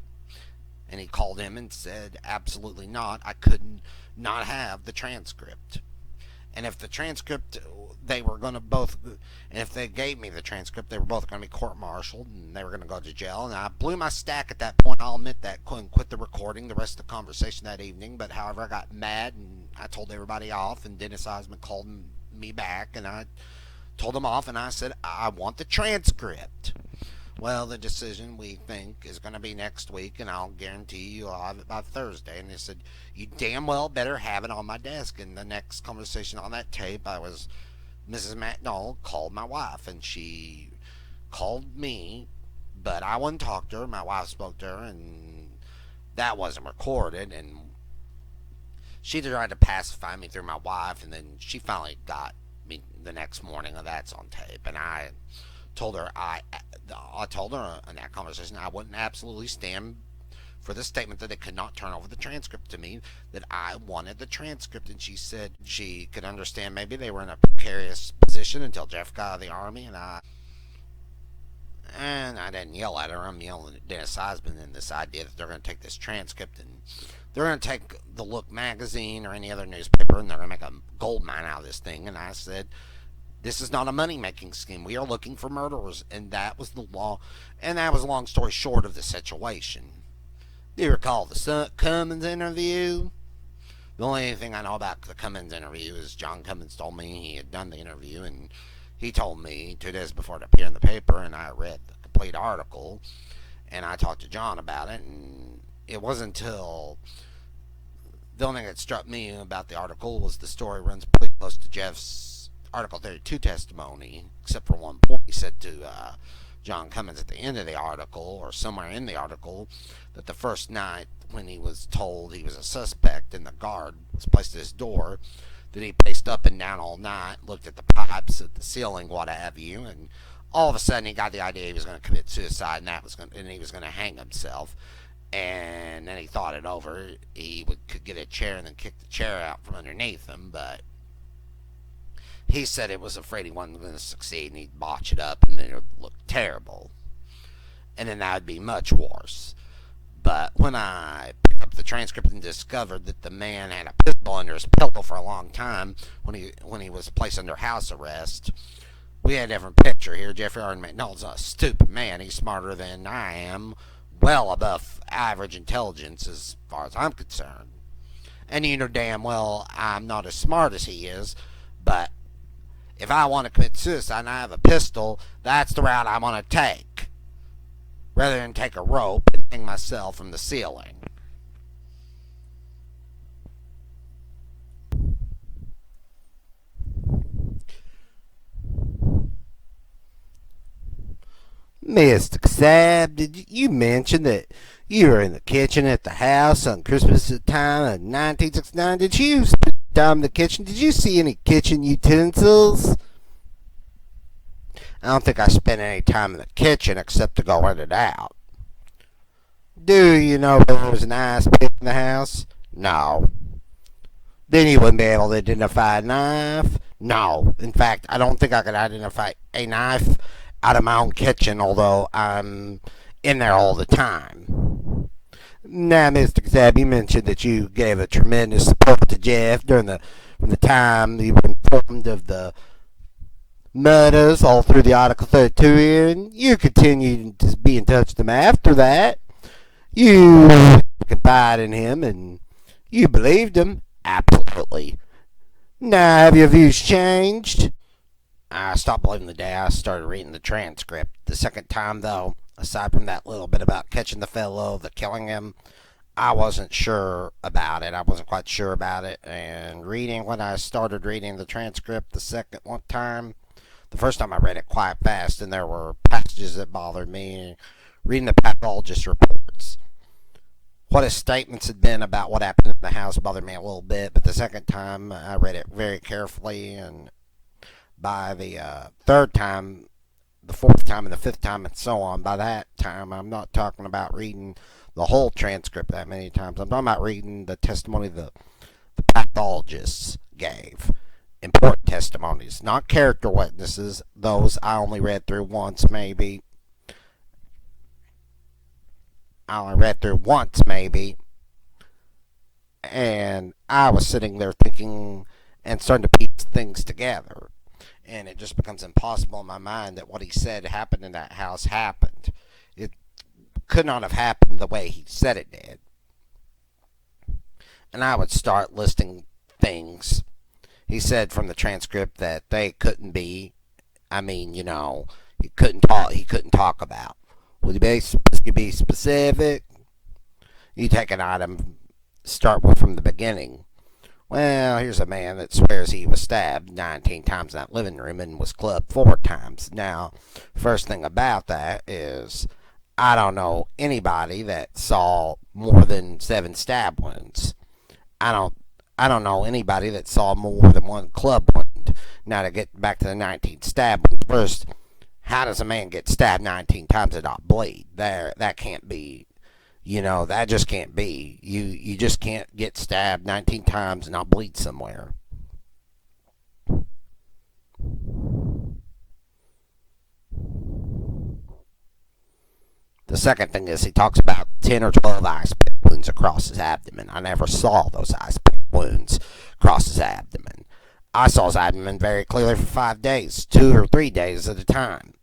and he called him and said, absolutely not. I could not have the transcript. And if the transcript, they were going to both, and if they gave me the transcript, they were both going to be court-martialed, and they were going to go to jail. And I blew my stack at that point. I'll admit that. Couldn't quit the recording the rest of the conversation that evening. But however, I got mad, and I told everybody off, and Dennis Osmond called me back, and I told him off, and I said, I want the transcript. Well, the decision we think is going to be next week, and I'll guarantee you'll have it by Thursday. And they said, you damn well better have it on my desk. And the next conversation on that tape, Mrs. MacDonald called my wife, and she called me, but I wouldn't talk to her. My wife spoke to her, and that wasn't recorded. And she tried to pacify me through my wife, and then she finally got me the next morning, and that's on tape. And I told her I told her in that conversation I wouldn't absolutely stand for the statement that they could not turn over the transcript to me, that I wanted the transcript. And she said she could understand maybe they were in a precarious position until Jeff got out of the Army. And I didn't yell at her. I'm yelling at Dennis Osmond and this idea that they're going to take this transcript and they're going to take the Look magazine or any other newspaper and they're going to make a gold mine out of this thing. And I said, this is not a money-making scheme. We are looking for murderers, and that was the law. And that was a long story short of the situation. Do you recall the Cummins interview? The only thing I know about the Cummins interview is John Cummins told me he had done the interview, and he told me 2 days before it appeared in the paper, and I read the complete article, and I talked to John about it, and it wasn't until the only thing that struck me about the article was the story runs pretty close to Jeff's Article 32 testimony, except for one point. He said to John Cummins at the end of the article, or somewhere in the article, that the first night when he was told he was a suspect and the guard was placed at his door, that he paced up and down all night, looked at the pipes, at the ceiling, what have you, and all of a sudden he got the idea he was going to commit suicide and he was going to hang himself. And then he thought it over. He could get a chair and then kick the chair out from underneath him, but he said it was afraid he wasn't going to succeed and he'd botch it up and then it would look terrible. And then that would be much worse. But when I picked up the transcript and discovered that the man had a pistol under his pillow for a long time when he was placed under house arrest, we had a different picture here. Jeffrey R. MacDonald's a stupid man. He's smarter than I am, well above average intelligence as far as I'm concerned. And you know damn well I'm not as smart as he is, but if I want to commit suicide and I have a pistol, that's the route I'm going to take, rather than take a rope and hang myself from the ceiling. Mr. Kassab, did you mention that you were in the kitchen at the house on Christmas time of 1969? Did you spend time in the kitchen? Did you see any kitchen utensils? I don't think I spent any time in the kitchen except to go in and out. Do you know if there was an ice pick in the house? No. Then you wouldn't be able to identify a knife? No. In fact, I don't think I could identify a knife out of my own kitchen, although I'm in there all the time. Now, Mr. Kassab, you mentioned that you gave a tremendous support to Jeff from the time you were informed of the murders all through the Article 32 here, and you continued to be in touch with him after that. You confided in him, and you believed him. Absolutely. Now, have your views changed? I stopped believing the day I started reading the transcript. The second time, though, aside from that little bit about catching the fellow, the killing him, I wasn't sure about it. I wasn't quite sure about it. And when I started reading the transcript the second one time, the first time I read it quite fast, and there were passages that bothered me. Reading the pathologist reports, what his statements had been about what happened in the house bothered me a little bit, but the second time I read it very carefully, and by the third time, the fourth time, and the fifth time, and so on, by that time, I'm not talking about reading the whole transcript that many times. I'm talking about reading the testimony the pathologists gave. Important testimonies, not character witnesses. Those I only read through once, maybe. And I was sitting there thinking and starting to piece things together. And it just becomes impossible in my mind that what he said happened in that house happened. It could not have happened the way he said it did. And I would start listing things. He said from the transcript that they couldn't be. He couldn't talk. He couldn't talk about. Would you be specific? You take an item, start with from the beginning. Well, here's a man that swears he was stabbed 19 times in that living room and was clubbed 4 times. Now, first thing about that is I don't know anybody that saw more than 7 stab wounds. I don't know anybody that saw more than 1 club wound. Now, to get back to the 19 stab wounds, first, how does a man get stabbed 19 times and not bleed? That can't be. That just can't be. You just can't get stabbed 19 times and not bleed somewhere. The second thing is he talks about 10 or 12 ice pick wounds across his abdomen. I never saw those ice pick wounds across his abdomen. I saw his abdomen very clearly for 5 days, 2 or 3 days at a time.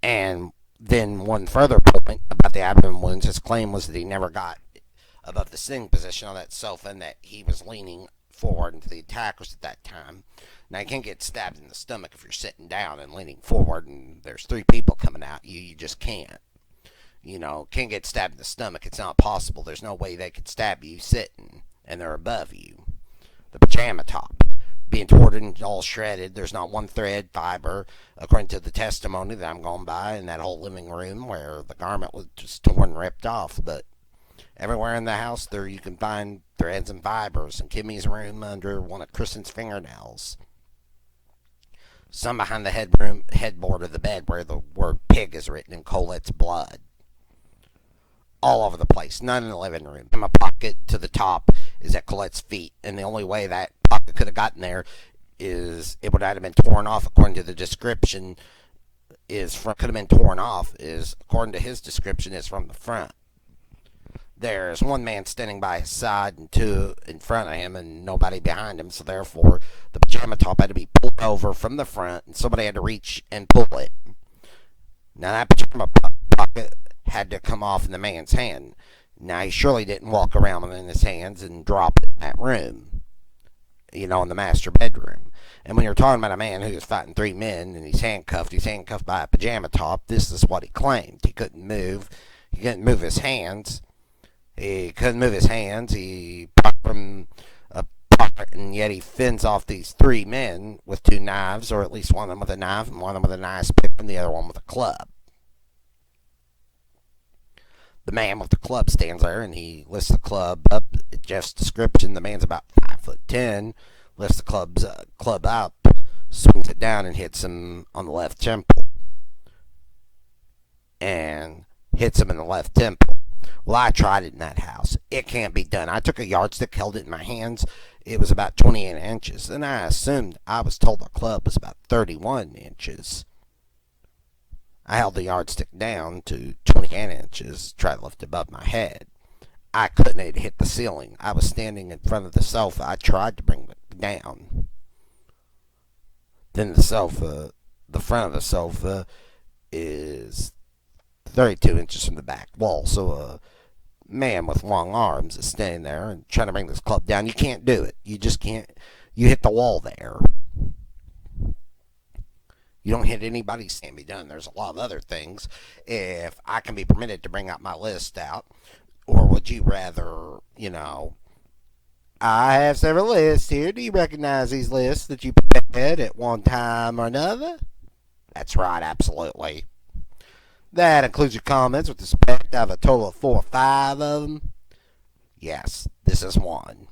And then one further point about the abdomen wounds, his claim was that he never got above the sitting position on that sofa and that he was leaning forward into the attackers at that time. Now, you can't get stabbed in the stomach if you're sitting down and leaning forward and there's 3 people coming at you. You just can't. Can't get stabbed in the stomach. It's not possible. There's no way they could stab you sitting and they're above you. The pajama top being torn and all shredded. There's not one thread, fiber, according to the testimony that I'm going by in that whole living room where the garment was just torn and ripped off. But everywhere in the house there you can find threads and fibers. In Kimmy's room under one of Kristen's fingernails. Some behind the headboard of the bed where the word pig is written in Colette's blood. All over the place. None in the living room. My pocket to the top is at Colette's feet, and the only way that pocket could have gotten there is it would have been torn off according to the description. Could have been torn off is according to his description is from the front. There's one man standing by his side and 2 in front of him and nobody behind him, so therefore the pajama top had to be pulled over from the front and somebody had to reach and pull it. Now that pajama pocket had to come off in the man's hand. Now, he surely didn't walk around with it in his hands and drop it in that room, in the master bedroom. And when you're talking about a man who's fighting 3 men and he's handcuffed by a pajama top, this is what he claimed. He couldn't move. He couldn't move his hands. He popped from a pocket, and yet he fends off these 3 men with 2 knives, or at least one of them with a knife, and one of them with a ice pick, and the other one with a club. The man with the club stands there and he lifts the club up. Jeff's description, the man's about 5'10", lifts the club up, swings it down and hits him on the left temple. Well, I tried it in that house. It can't be done. I took a yardstick, held it in my hands. It was about 28 inches, and I was told the club was about 31 inches. I held the yardstick down to 28 inches, tried to lift it above my head. I couldn't. It hit the ceiling. I was standing in front of the sofa. I tried to bring it down. Then the front of the sofa is 32 inches from the back wall. So a man with long arms is standing there and trying to bring this club down. You can't do it. You just can't. You hit the wall there. You don't hit anybody, can be done. There's a lot of other things. If I can be permitted to bring out my list out, or would you rather, I have several lists here. Do you recognize these lists that you prepared at one time or another? That's right, absolutely. That includes your comments with respect. I have a total of 4 or 5 of them. Yes, this is one.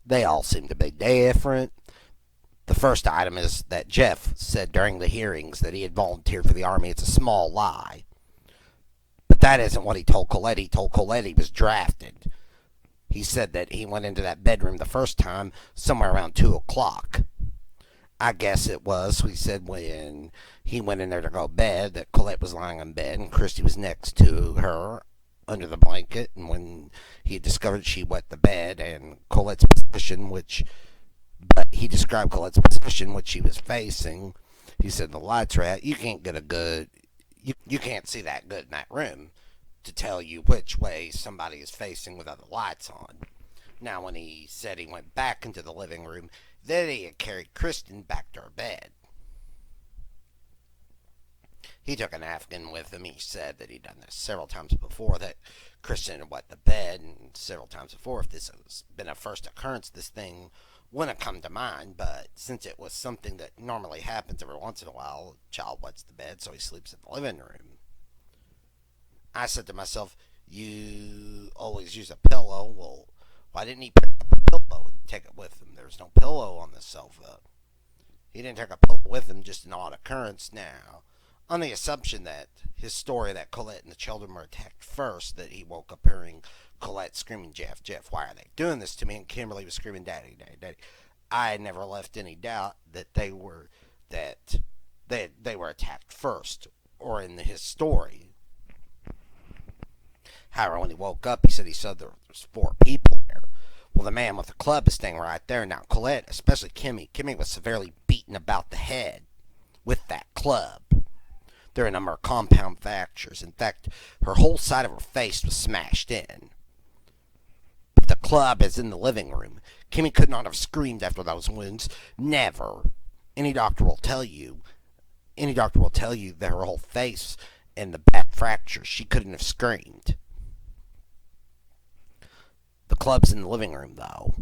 They all seem to be different. The first item is that Jeff said during the hearings that he had volunteered for the Army. It's a small lie. But that isn't what he told Colette. He told Colette he was drafted. He said that he went into that bedroom the first time somewhere around 2 o'clock. I guess it was, he said, when he went in there to go to bed, that Colette was lying in bed and Christy was next to her under the blanket. And when he discovered she wet the bed and Colette's position, but he described Colette's position, which she was facing. He said the lights are out. You can't get a good, you can't see that good in that room to tell you which way somebody is facing without the lights on. Now, when he said he went back into the living room, then he had carried Kristen back to her bed. He took a napkin with him. He said that he'd done this several times before, that Kristen had wet the bed, and several times before. If this has been a first occurrence, this thing wouldn't have come to mind, but since it was something that normally happens every once in a while, a child wets the bed, so he sleeps in the living room. I said to myself, you always use a pillow. Well, why didn't he pick up a pillow and take it with him? There's no pillow on the sofa. He didn't take a pillow with him, just an odd occurrence. Now, on the assumption that his story that Colette and the children were attacked first, that he woke up hearing Colette screaming, Jeff, Jeff, why are they doing this to me? And Kimberly was screaming, Daddy, Daddy, Daddy. I never left any doubt that they were attacked first, or in his story. However, when he woke up, he said he saw there was 4 people there. Well, the man with the club is staying right there. Now, Colette, especially Kimmy was severely beaten about the head with that club. There are a number of compound fractures. In fact, her whole side of her face was smashed in. But the club is in the living room. Kimmy could not have screamed after those wounds. Never. Any doctor will tell you that her whole face and the back fractures, she couldn't have screamed. The club's in the living room, though.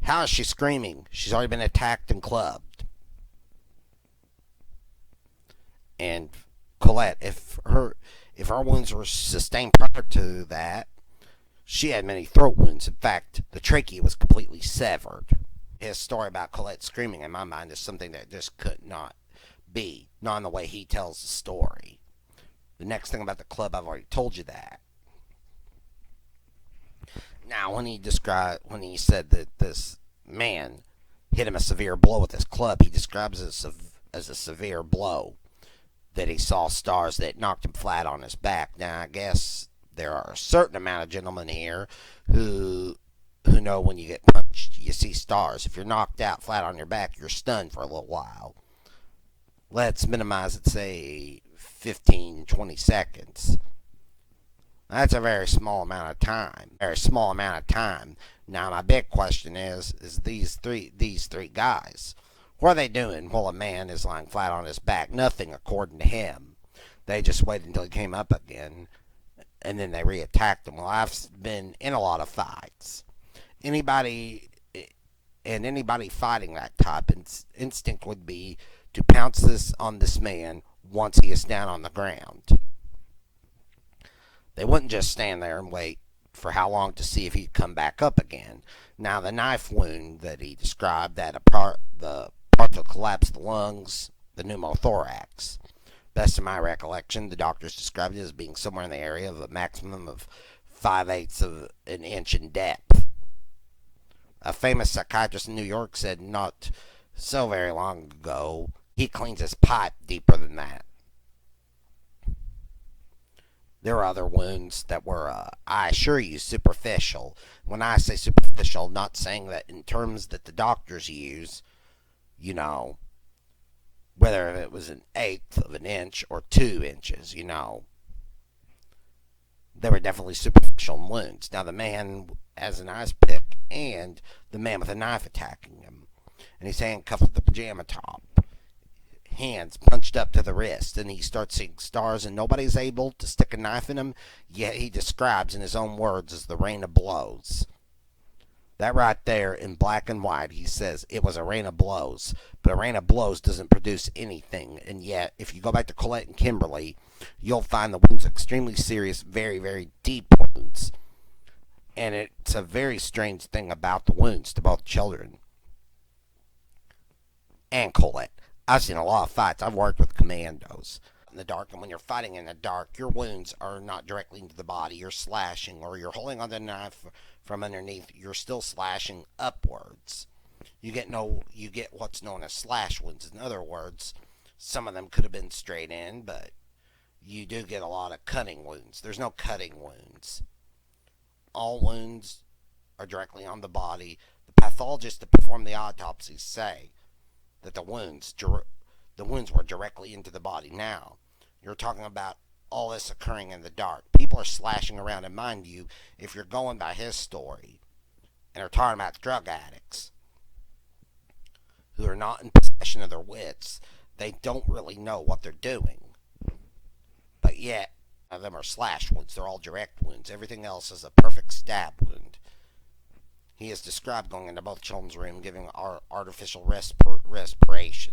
How is she screaming? She's already been attacked and clubbed. And Colette, if her wounds were sustained prior to that, she had many throat wounds. In fact, the trachea was completely severed. His story about Colette screaming, in my mind, is something that just could not be. Not in the way he tells the story. The next thing about the club, I've already told you that. Now, when he said that this man hit him a severe blow with his club, he describes it as a severe blow, that he saw stars that knocked him flat on his back. Now, I guess there are a certain amount of gentlemen here who know when you get punched, you see stars. If you're knocked out flat on your back, you're stunned for a little while. Let's minimize it, say 15, 20 seconds. That's a very small amount of time. Now, my big question is these three guys, what are they doing while a man is lying flat on his back? Nothing, according to him. They just waited until he came up again, and then they re-attacked him. Well, I've been in a lot of fights. Anybody fighting that type, instinct would be to pounce on this man once he is down on the ground. They wouldn't just stand there and wait for how long to see if he'd come back up again. Now, the knife wound that he described, the part that collapsed the lungs, the pneumothorax. Best of my recollection, the doctors described it as being somewhere in the area of a maximum of 5/8 of an inch in depth. A famous psychiatrist in New York said not so very long ago, he cleans his pipe deeper than that. There are other wounds that were, I assure you, superficial. When I say superficial, not saying that in terms that the doctors use, whether it was 1/8 of an inch or 2 inches, They were definitely superficial wounds. Now, the man has an ice pick and the man with a knife attacking him. and he's handcuffed with the pajama top, hands punched up to the wrist, and he starts seeing stars, and nobody's able to stick a knife in him, yet he describes in his own words as the rain of blows. That right there in black and white, he says it was a rain of blows. But a rain of blows doesn't produce anything. And yet, if you go back to Colette and Kimberly, you'll find the wounds extremely serious, very, very deep wounds. And it's a very strange thing about the wounds to both children and Colette. I've seen a lot of fights. I've worked with commandos in the dark, and when you're fighting in the dark, your wounds are not directly into the body. You're slashing, or you're holding on the knife from underneath. You're still slashing upwards. You get what's known as slash wounds. In other words, some of them could have been straight in, but you do get a lot of cutting wounds. There's no cutting wounds. All wounds are directly on the body. The pathologists that perform the autopsies say that the wounds were directly into the body. Now, you're talking about all this occurring in the dark. People are slashing around, and mind you, if you're going by his story, and are talking about drug addicts who are not in possession of their wits, they don't really know what they're doing. But yet, none of them are slash wounds. They're all direct wounds. Everything else is a perfect stab wound. He is described going into both children's room, giving artificial respiration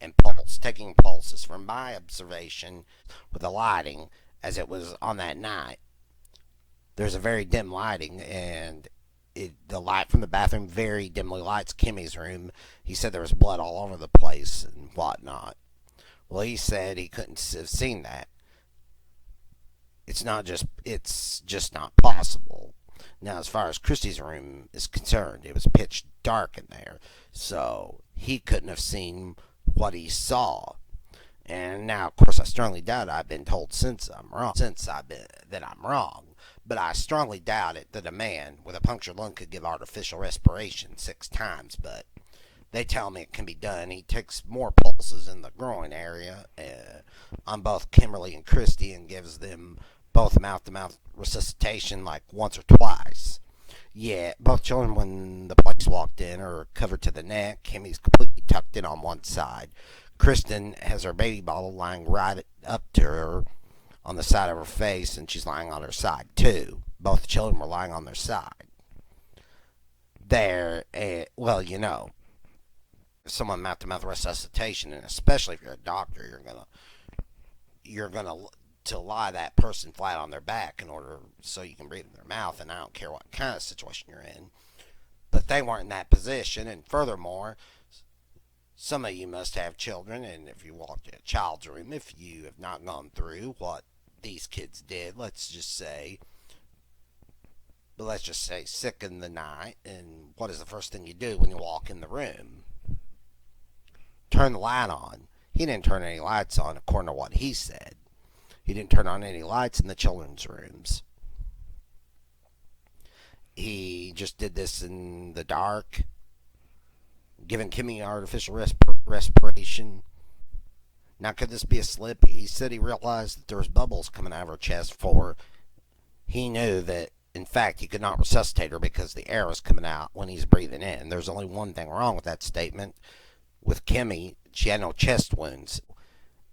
and pulse, taking pulses. From my observation with the lighting, as it was on that night, there's a very dim lighting, and the light from the bathroom very dimly lights Kimmy's room. He said there was blood all over the place and whatnot. Well, he said he couldn't have seen that. It's just not possible. Now, as far as Christy's room is concerned, it was pitch dark in there, so he couldn't have seen what he saw. And now, of course, I strongly doubt I've been told that I'm wrong. But I strongly doubt it that a man with a punctured lung could give artificial respiration 6 times. But they tell me it can be done. He takes more pulses in the groin area on both Kimberly and Christy, and gives them both mouth-to-mouth resuscitation like once or twice. Yeah, both children, when the police walked in, are covered to the neck. Kimmy's completely tucked in on one side. Kristen has her baby bottle lying right up to her on the side of her face, and she's lying on her side too. Both the children were lying on their side. Well, if someone mouth-to-mouth resuscitation, and especially if you're a doctor, you're gonna to lie that person flat on their back in order so you can breathe in their mouth, and I don't care what kind of situation you're in. But they weren't in that position, and furthermore, some of you must have children, and if you walked in a child's room, if you have not gone through what these kids did, let's just say sick in the night, and what is the first thing you do when you walk in the room? Turn the light on. He didn't turn any lights on, according to what he said. He didn't turn on any lights in the children's rooms. He just did this in the dark, giving Kimmy artificial respiration. Now, could this be a slip? He said he realized that there was bubbles coming out of her chest, for he knew that, in fact, he could not resuscitate her because the air was coming out when he's breathing in. There's only one thing wrong with that statement. With Kimmy, she had no chest wounds.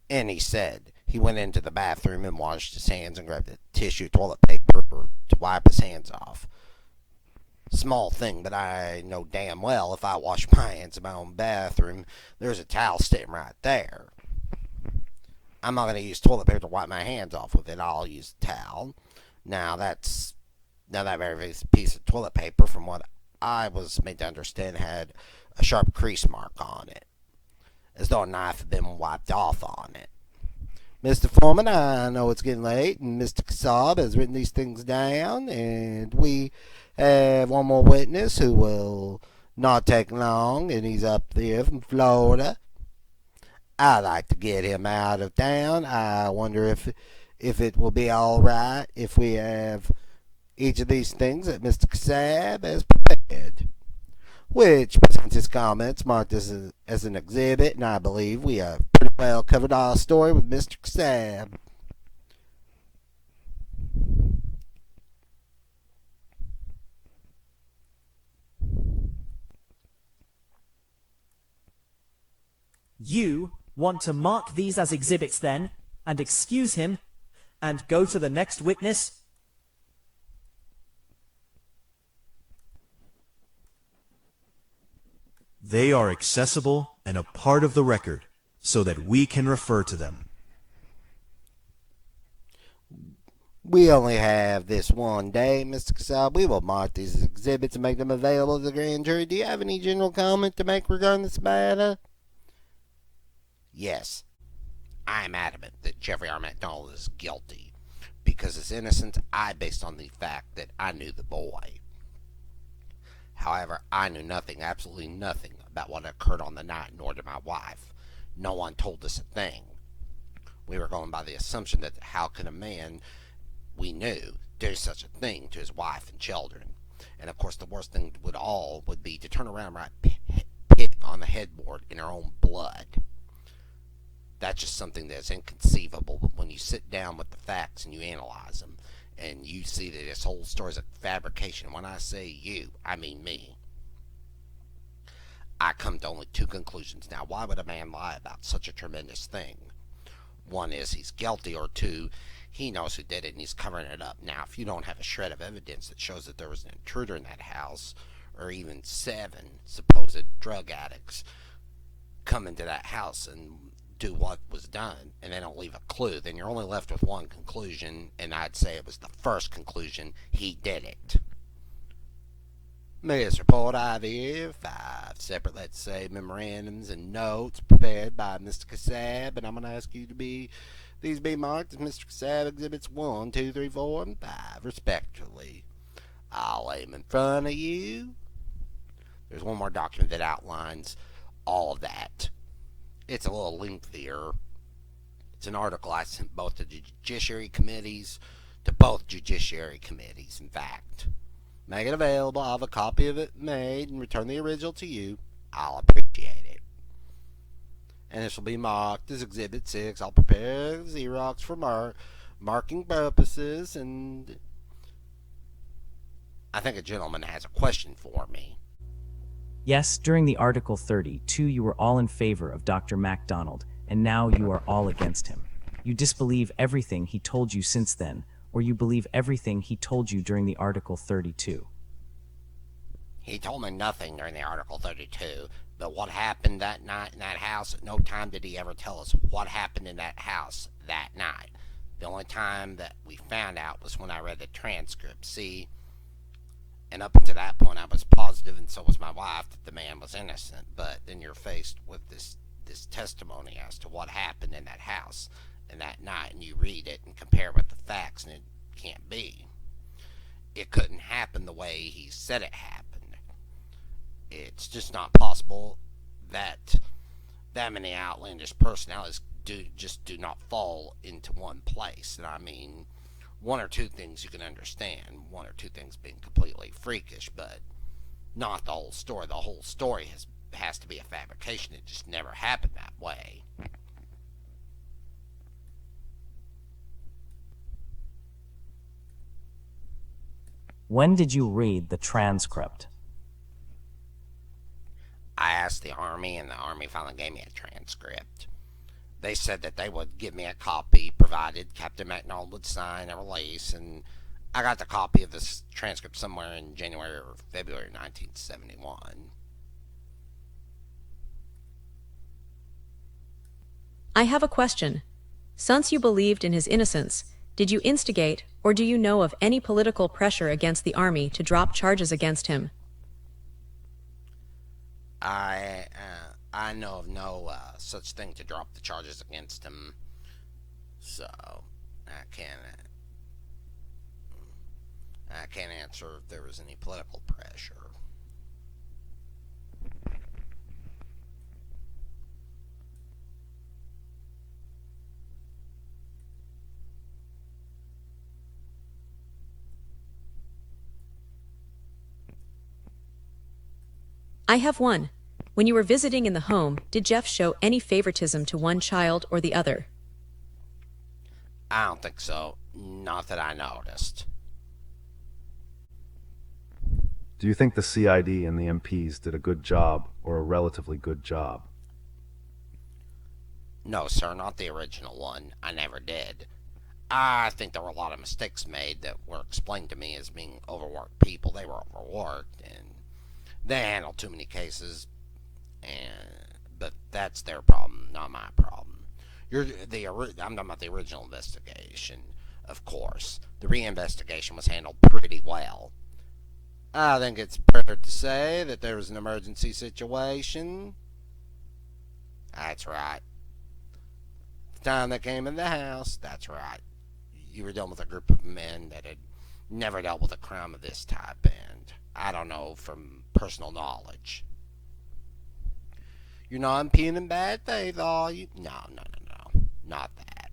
And he said he went into the bathroom and washed his hands and grabbed a tissue, toilet paper to wipe his hands off. Small thing, but I know damn well if I wash my hands in my own bathroom, there's a towel sitting right there. I'm not going to use toilet paper to wipe my hands off with it. I'll use a towel. Now that very piece of toilet paper, from what I was made to understand, had a sharp crease mark on it, as though a knife had been wiped off on it. Mr. Foreman, I know it's getting late, and Mr. Kassab has written these things down, and we have one more witness who will not take long, and he's up there from Florida. I'd like to get him out of town. I wonder if it will be all right if we have each of these things that Mr. Kassab has prepared, which presents his comments marked as an exhibit, and I believe we have pretty well covered our story with Mr. Kassab. You want to mark these as exhibits then, and excuse him, and go to the next witness? They are accessible and a part of the record, so that we can refer to them. We only have this one day, Mr. Kassab. We will mark these exhibits and make them available to the grand jury. Do you have any general comment to make regarding this matter? Yes. I am adamant that Jeffrey R. MacDonald is guilty because his innocence I based on the fact that I knew the boy. However, I knew nothing, absolutely nothing, about what occurred on the night, nor did my wife. No one told us a thing. We were going by the assumption that how could a man we knew do such a thing to his wife and children? And of course, the worst thing would be to turn around and write pig on the headboard in her own blood. That's just something that's inconceivable. But when you sit down with the facts and you analyze them, and you see that this whole story is a fabrication, when I say you, I mean me, I come to only two conclusions. Now, why would a man lie about such a tremendous thing? One is he's guilty, or two, he knows who did it and he's covering it up. Now, if you don't have a shred of evidence that shows that there was an intruder in that house, or even 7 supposed drug addicts come into that house and do what was done, and they don't leave a clue, then you're only left with one conclusion, and I'd say it was the first conclusion: he did it. This report I have here 5 separate, let's say, memorandums and notes prepared by Mr. Kassab, and I'm going to ask you to these be marked as Mr. Kassab exhibits 1, 2, 3, 4, and 5, respectively. I'll lay them in front of you. There's one more document that outlines all of that. It's a little lengthier. It's an article I sent both to the judiciary committees, in fact. Make it available. I'll have a copy of it made and return the original to you. I'll appreciate it. And this will be marked as Exhibit 6. I'll prepare Xerox for marking purposes, and I think a gentleman has a question for me. Yes, during the Article 32 you were all in favor of Dr. MacDonald, and now you are all against him. You disbelieve everything he told you since then, or you believe everything he told you during the Article 32. He told me nothing during the Article 32, but what happened that night in that house, at no time did he ever tell us what happened in that house that night. The only time that we found out was when I read the transcript, see? And up until that point, I was positive, and so was my wife, that the man was innocent. But then you're faced with this testimony as to what happened in that house and that night, and you read it and compare it with the facts, and it can't be. It couldn't happen the way he said it happened. It's just not possible that many outlandish personalities do not fall into one place. And I mean, one or two things you can understand, one or two things being completely freakish, but not the whole story. The whole story has to be a fabrication. It just never happened that way. When did you read the transcript? I asked the Army, and the Army finally gave me a transcript. They said that they would give me a copy, provided Captain MacDonald would sign a release, and I got the copy of this transcript somewhere in January or February 1971. I have a question. Since you believed in his innocence, did you instigate, or do you know of any political pressure against the Army to drop charges against him? I know of no such thing to drop the charges against him, so I can't answer if there was any political pressure. I have one. When you were visiting in the home, did Jeff show any favoritism to one child or the other? I don't think so. Not that I noticed. Do you think the CID and the MPs did a good job, or a relatively good job? No, sir, not the original one. I never did. I think there were a lot of mistakes made that were explained to me as being overworked people. They were overworked and they handled too many cases, but that's their problem, not my problem. I'm talking about the original investigation, of course. The reinvestigation was handled pretty well. I think it's fair to say that there was an emergency situation. That's right. The time they came in the house, that's right. You were dealing with a group of men that had never dealt with a crime of this type, and I don't know from personal knowledge. You're not impugning bad faith, are you? No, no, no, no. Not that.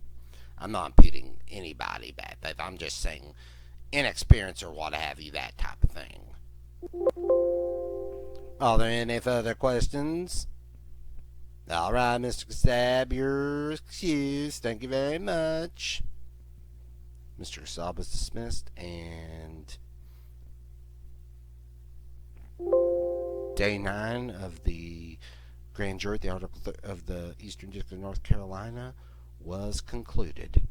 I'm not imputing anybody bad faith. I'm just saying inexperience or what have you, that type of thing. Are there any further questions? All right, Mr. Kassab, you're excused. Thank you very much. Mr. Kassab was dismissed, and day 9 of the grand jury, the article of the Eastern District of North Carolina, was concluded.